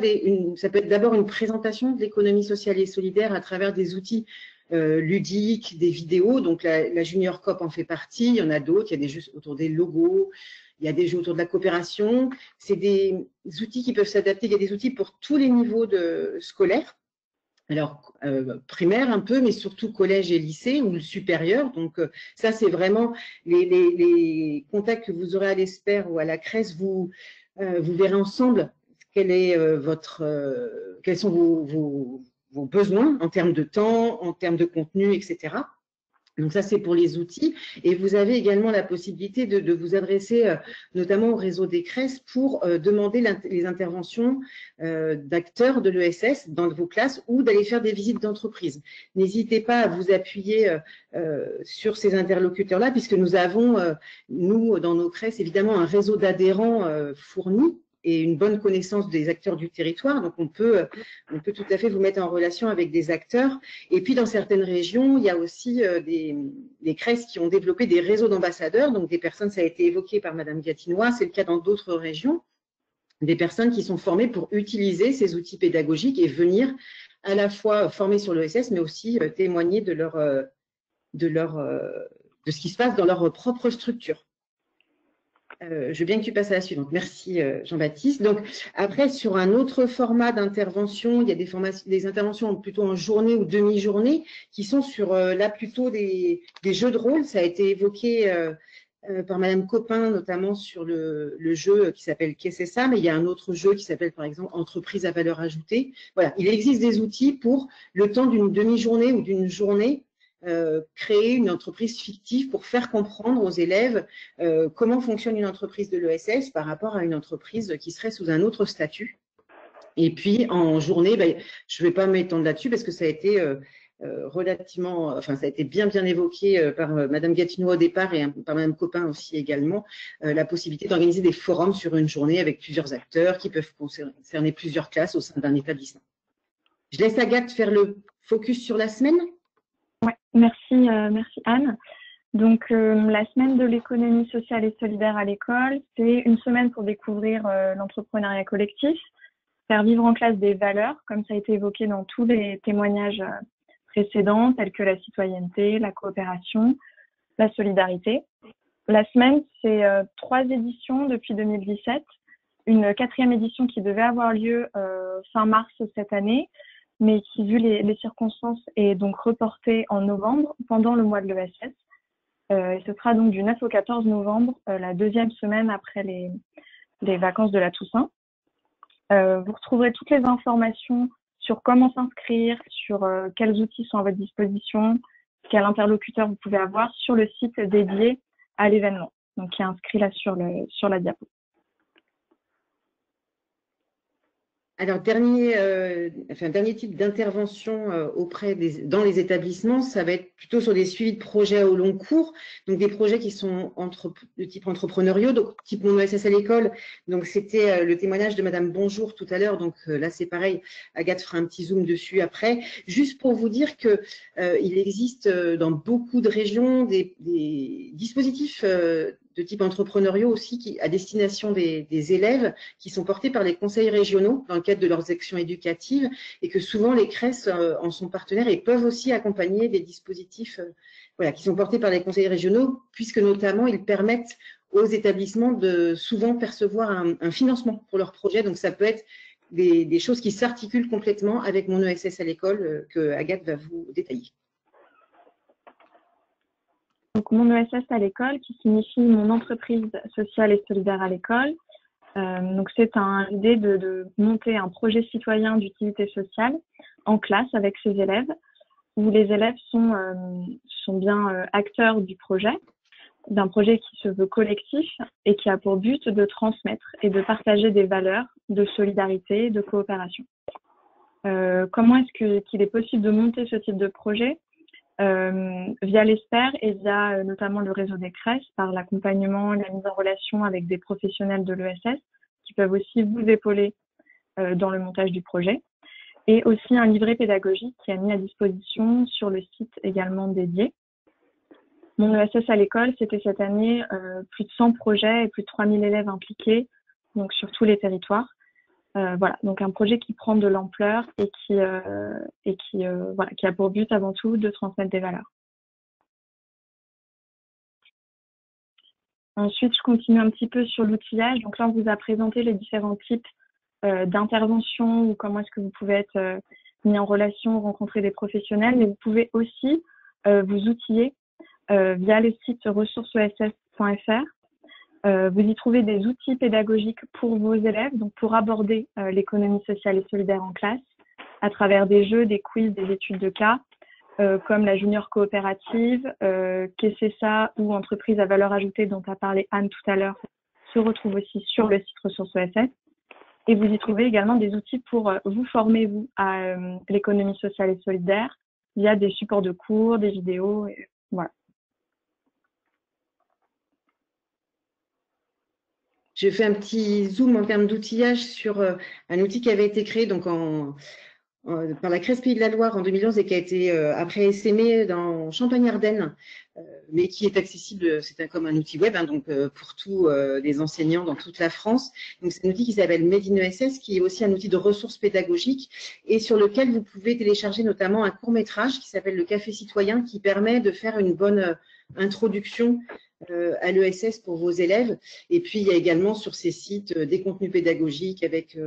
ça peut être d'abord une présentation de l'économie sociale et solidaire à travers des outils ludiques, des vidéos. Donc la Junior Cop en fait partie, il y en a d'autres, il y a des jeux autour des logos, il y a des jeux autour de la coopération. C'est des outils qui peuvent s'adapter. Il y a des outils pour tous les niveaux scolaires. Alors, primaire un peu, mais surtout collège et lycée ou le supérieur. Donc, ça, c'est vraiment les contacts que vous aurez à l'ESPER ou à la CRES. Vous verrez ensemble quels sont vos besoins en termes de temps, en termes de contenu, etc. Donc ça, c'est pour les outils. Et vous avez également la possibilité de vous adresser notamment au réseau des CRES pour demander les interventions d'acteurs de l'ESS dans vos classes ou d'aller faire des visites d'entreprise. N'hésitez pas à vous appuyer sur ces interlocuteurs-là, puisque nous avons, nous, dans nos CRES, évidemment, un réseau d'adhérents fourni et une bonne connaissance des acteurs du territoire. Donc, on peut tout à fait vous mettre en relation avec des acteurs. Et puis, dans certaines régions, il y a aussi des CRES qui ont développé des réseaux d'ambassadeurs. Donc, des personnes, ça a été évoqué par Madame Gatinois, c'est le cas dans d'autres régions, des personnes qui sont formées pour utiliser ces outils pédagogiques et venir à la fois former sur l'ESS, mais aussi témoigner de ce qui se passe dans leur propre structure. Je veux bien que tu passes à la suivante. Merci Jean-Baptiste. Donc après, sur un autre format d'intervention, il y a des interventions plutôt en journée ou demi-journée qui sont sur là plutôt des jeux de rôle. Ça a été évoqué par Madame Copin, notamment sur le jeu qui s'appelle Qu'est-ce que c'est ça, mais il y a un autre jeu qui s'appelle par exemple Entreprise à valeur ajoutée. Voilà, il existe des outils pour le temps d'une demi-journée ou d'une journée créer une entreprise fictive pour faire comprendre aux élèves comment fonctionne une entreprise de l'ESS par rapport à une entreprise qui serait sous un autre statut. Et puis en journée, je ne vais pas m'étendre là-dessus parce que ça a été ça a été bien évoqué par Madame Gatinois au départ et par Madame Copin aussi également, la possibilité d'organiser des forums sur une journée avec plusieurs acteurs qui peuvent concerner plusieurs classes au sein d'un établissement. Je laisse Agathe faire le focus sur la semaine. Ouais, merci Anne. Donc la semaine de l'économie sociale et solidaire à l'école, c'est une semaine pour découvrir l'entrepreneuriat collectif, faire vivre en classe des valeurs, comme ça a été évoqué dans tous les témoignages précédents, tels que la citoyenneté, la coopération, la solidarité. La semaine, c'est 3 éditions depuis 2017, une 4e édition qui devait avoir lieu fin mars cette année, mais qui, vu les circonstances, est donc reportée en novembre, pendant le mois de l'ESS. Et ce sera donc du 9 au 14 novembre, la deuxième semaine après les vacances de la Toussaint. Vous retrouverez toutes les informations sur comment s'inscrire, sur quels outils sont à votre disposition, quel interlocuteur vous pouvez avoir sur le site dédié à l'événement, donc qui est inscrit là sur la diapo. Alors, dernier type d'intervention dans les établissements, ça va être plutôt sur des suivis de projets au long cours, donc des projets qui sont de type entrepreneuriaux, donc type Mon ESS à l'école. Donc, c'était le témoignage de Madame Bonjour tout à l'heure, donc là, c'est pareil, Agathe fera un petit zoom dessus après. Juste pour vous dire que il existe dans beaucoup de régions des dispositifs de type entrepreneuriaux aussi à destination des élèves qui sont portés par les conseils régionaux dans le cadre de leurs actions éducatives et que souvent les CRES en sont partenaires et peuvent aussi accompagner des dispositifs qui sont portés par les conseils régionaux puisque notamment ils permettent aux établissements de souvent percevoir un financement pour leurs projets. Donc ça peut être des choses qui s'articulent complètement avec Mon ESS à l'école que Agathe va vous détailler. Donc, Mon ESS à l'école, qui signifie Mon entreprise sociale et solidaire à l'école. Donc, c'est l'idée de monter un projet citoyen d'utilité sociale en classe avec ses élèves, où les élèves sont bien acteurs du projet, d'un projet qui se veut collectif et qui a pour but de transmettre et de partager des valeurs de solidarité, de coopération. Comment est-ce qu'il est possible de monter ce type de projet ? Via l'ESPER et via notamment le réseau des CRES, par l'accompagnement, la mise en relation avec des professionnels de l'ESS qui peuvent aussi vous épauler dans le montage du projet, et aussi un livret pédagogique qui est mis à disposition sur le site également dédié. Mon ESS à l'école, c'était cette année plus de 100 projets et plus de 3000 élèves impliqués, donc sur tous les territoires. Voilà, donc un projet qui prend de l'ampleur et qui a pour but avant tout de transmettre des valeurs. Ensuite, je continue un petit peu sur l'outillage. Donc là, on vous a présenté les différents types d'interventions ou comment est-ce que vous pouvez être mis en relation, rencontrer des professionnels, mais vous pouvez aussi vous outiller via le site ressourcesess.fr. Vous y trouvez des outils pédagogiques pour vos élèves, donc pour aborder l'économie sociale et solidaire en classe, à travers des jeux, des quiz, des études de cas, comme la junior coopérative, Qu'est-ce que ça ou entreprise à valeur ajoutée dont a parlé Anne tout à l'heure, se retrouve aussi sur le site Ressources ESS. Et vous y trouvez également des outils pour vous former, vous, à l'économie sociale et solidaire, via des supports de cours, des vidéos, et voilà. Je fais un petit zoom en termes d'outillage sur un outil qui avait été créé donc par la CRES Pays de la Loire en 2011 et qui a été après essaimé dans Champagne-Ardenne, mais qui est accessible, c'est comme un outil web, hein, donc pour tous les enseignants dans toute la France. Donc c'est un outil qui s'appelle Made in ESS, qui est aussi un outil de ressources pédagogiques et sur lequel vous pouvez télécharger notamment un court-métrage qui s'appelle le Café Citoyen, qui permet de faire une bonne introduction à l'ESS pour vos élèves. Et puis, il y a également sur ces sites des contenus pédagogiques avec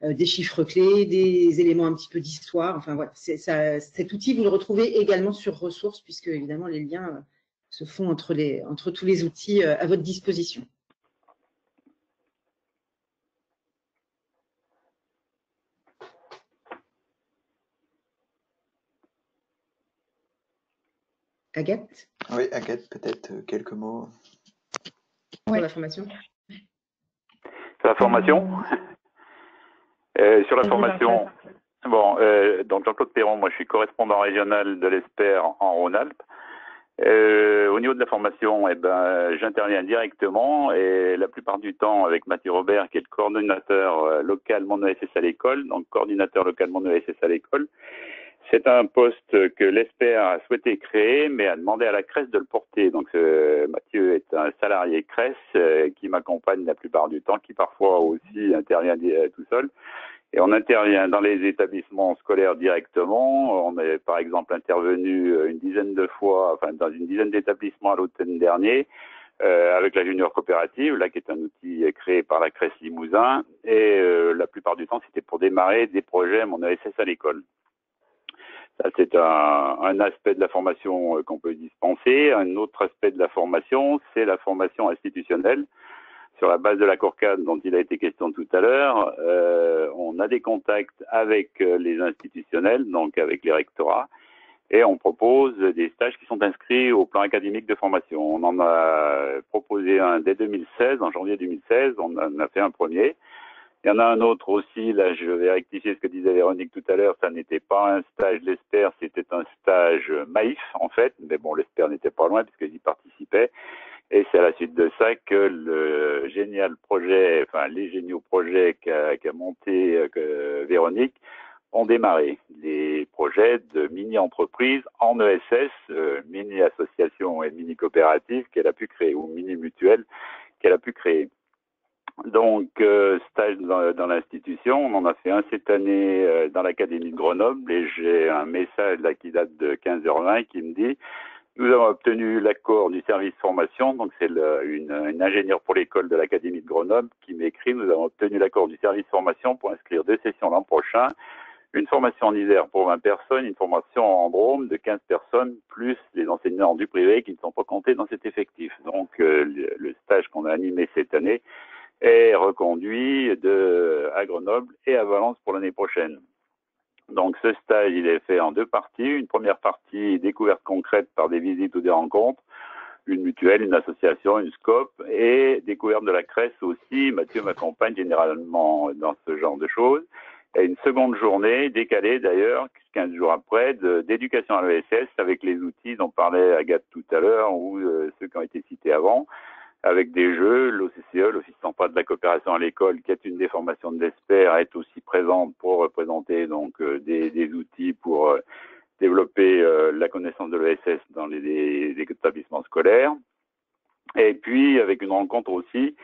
des chiffres clés, des éléments un petit peu d'histoire. Enfin, voilà, cet outil, vous le retrouvez également sur ressources, puisque, évidemment, les liens se font entre tous les outils à votre disposition. Agathe ? Oui, Agathe, peut-être quelques mots. Sur la formation. Sur la formation Sur la formation, bon, donc Jean-Claude Perron, moi je suis correspondant régional de l'ESPER en Rhône-Alpes. Au niveau de la formation, j'interviens directement et la plupart du temps avec Mathieu Robert, qui est le coordinateur local Mon ESS à l'école, donc coordinateur local Mon ESS à l'école. C'est un poste que l'ESPER a souhaité créer, mais a demandé à la CRES de le porter. Donc, Mathieu est un salarié CRES qui m'accompagne la plupart du temps, qui parfois aussi intervient tout seul. Et on intervient dans les établissements scolaires directement. On est, par exemple, intervenu une dizaine de fois, enfin, dans une dizaine d'établissements à l'automne dernier, avec la junior coopérative, là, qui est un outil créé par la CRES Limousin. Et la plupart du temps, c'était pour démarrer des projets Mon ESS à l'école. Ça, c'est un aspect de la formation qu'on peut dispenser. Un autre aspect de la formation, c'est la formation institutionnelle. Sur la base de l'accord cadre dont il a été question tout à l'heure, on a des contacts avec les institutionnels, donc avec les rectorats, et on propose des stages qui sont inscrits au plan académique de formation. On en a proposé un dès 2016, en janvier 2016, on en a fait un premier. Il y en a un autre aussi, là je vais rectifier ce que disait Véronique tout à l'heure, ça n'était pas un stage l'ESPER, c'était un stage MAIF en fait, mais bon l'ESPER n'était pas loin puisqu'ils y participaient. Et c'est à la suite de ça que le génial projet, enfin les géniaux projets qu'a monté Véronique ont démarré. Les projets de mini-entreprises en ESS, mini-associations et mini-coopératives qu'elle a pu créer, ou mini-mutuelles qu'elle a pu créer. Donc, stage dans l'institution, on en a fait un cette année dans l'Académie de Grenoble, et j'ai un message là qui date de 15h20 qui me dit: nous avons obtenu l'accord du service formation, donc c'est une ingénieure pour l'école de l'Académie de Grenoble qui m'écrit: nous avons obtenu l'accord du service formation pour inscrire 2 sessions l'an prochain, une formation en Isère pour 20 personnes, une formation en Drôme de 15 personnes, plus les enseignants du privé qui ne sont pas comptés dans cet effectif. Donc le stage qu'on a animé cette année est reconduit à Grenoble et à Valence pour l'année prochaine. Donc ce stage, il est fait en 2 parties. Une première partie, découverte concrète par des visites ou des rencontres, une mutuelle, une association, une SCOP, et découverte de la CRES aussi. Mathieu m'accompagne généralement dans ce genre de choses. Et une seconde journée, décalée d'ailleurs, 15 jours après, d'éducation à l'ESS avec les outils dont parlait Agathe tout à l'heure, ou ceux qui ont été cités avant, avec des jeux. L'OCCE, l'Office central de la coopération à l'école, qui est une des formations de l'ESPER, est aussi présente pour représenter donc des outils pour développer la connaissance de l'ESS dans les établissements scolaires. Et puis avec une rencontre aussi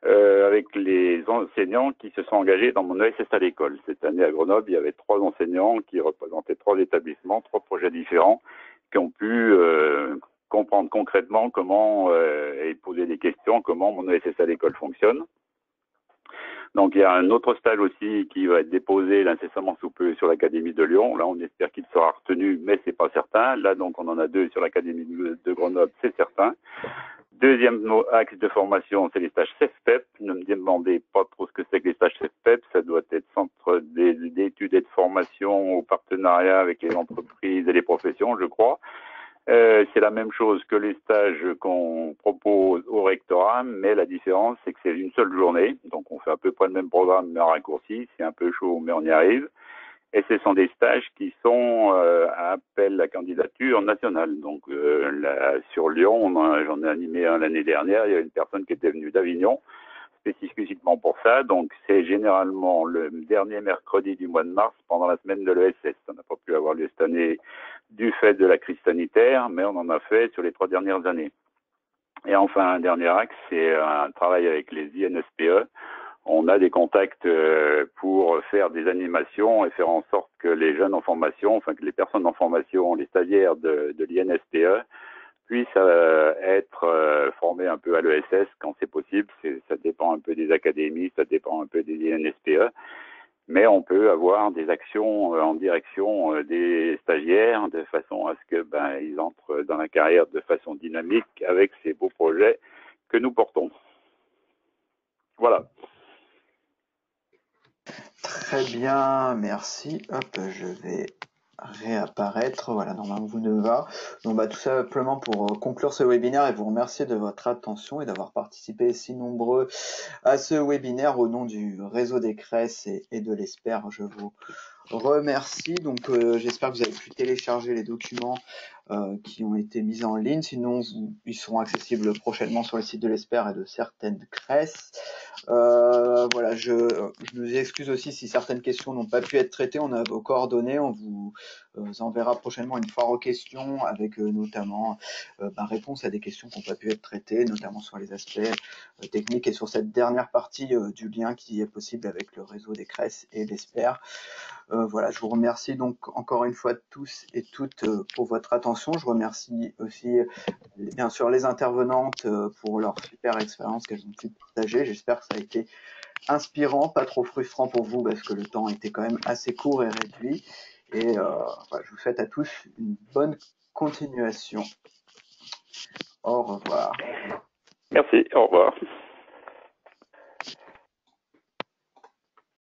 avec les enseignants qui se sont engagés dans mon ESS à l'école. Cette année à Grenoble, il y avait 3 enseignants qui représentaient 3 établissements, 3 projets différents, qui ont pu comprendre concrètement comment et poser des questions, comment mon ESS à l'école fonctionne. Donc il y a un autre stage aussi qui va être déposé incessamment sous peu sur l'Académie de Lyon. Là, on espère qu'il sera retenu, mais c'est pas certain. Là, donc, on en a 2 sur l'Académie de Grenoble, c'est certain. Deuxième axe de formation, c'est les stages CEFPEP. Ne me demandez pas trop ce que c'est que les stages CEFPEP. Ça doit être centre d'études et de formation au partenariat avec les entreprises et les professions, je crois. C'est la même chose que les stages qu'on propose au rectorat, mais la différence, c'est que c'est une seule journée. Donc, on fait à peu près le même programme, mais en raccourci. C'est un peu chaud, mais on y arrive. Et ce sont des stages qui sont à appel à candidature nationale. Donc, là, sur Lyon, j'en ai animé un l'année dernière. Il y a une personne qui était venue d'Avignon, spécifiquement pour ça. Donc, c'est généralement le dernier mercredi du mois de mars pendant la semaine de l'ESS. Ça n'a pas pu avoir lieu cette année du fait de la crise sanitaire, mais on en a fait sur les 3 dernières années. Et enfin, un dernier axe, c'est un travail avec les INSPE. On a des contacts pour faire des animations et faire en sorte que les jeunes en formation, enfin que les personnes en formation, les stagiaires de l'INSPE, puissent être formés un peu à l'ESS quand c'est possible. Ça dépend un peu des académies, ça dépend un peu des INSPE. Mais on peut avoir des actions en direction des stagiaires de façon à ce que ils entrent dans la carrière de façon dynamique avec ces beaux projets que nous portons. Voilà. Très bien, merci. Hop, je vais réapparaître. Voilà, normalement vous ne va. Donc tout simplement pour conclure ce webinaire et vous remercier de votre attention et d'avoir participé si nombreux à ce webinaire au nom du réseau des CRES et de l'ESPER. Je vous remercie. Donc j'espère que vous avez pu télécharger les documents qui ont été mis en ligne. Sinon, ils seront accessibles prochainement sur le site de l'ESPER et de certaines CRES. Voilà, je nous excuse aussi si certaines questions n'ont pas pu être traitées. On a vos coordonnées, on vous enverra prochainement une foire aux questions avec notamment réponse à des questions qui n'ont pas pu être traitées, notamment sur les aspects techniques et sur cette dernière partie du lien qui est possible avec le réseau des CRES et l'ESPER. Voilà, je vous remercie donc encore une fois tous et toutes pour votre attention. Je remercie aussi bien sûr les intervenantes pour leur super expérience qu'elles ont pu partager. J'espère que ça a été inspirant, pas trop frustrant pour vous parce que le temps était quand même assez court et réduit. Et voilà, je vous souhaite à tous une bonne continuation. Au revoir. Merci, au revoir.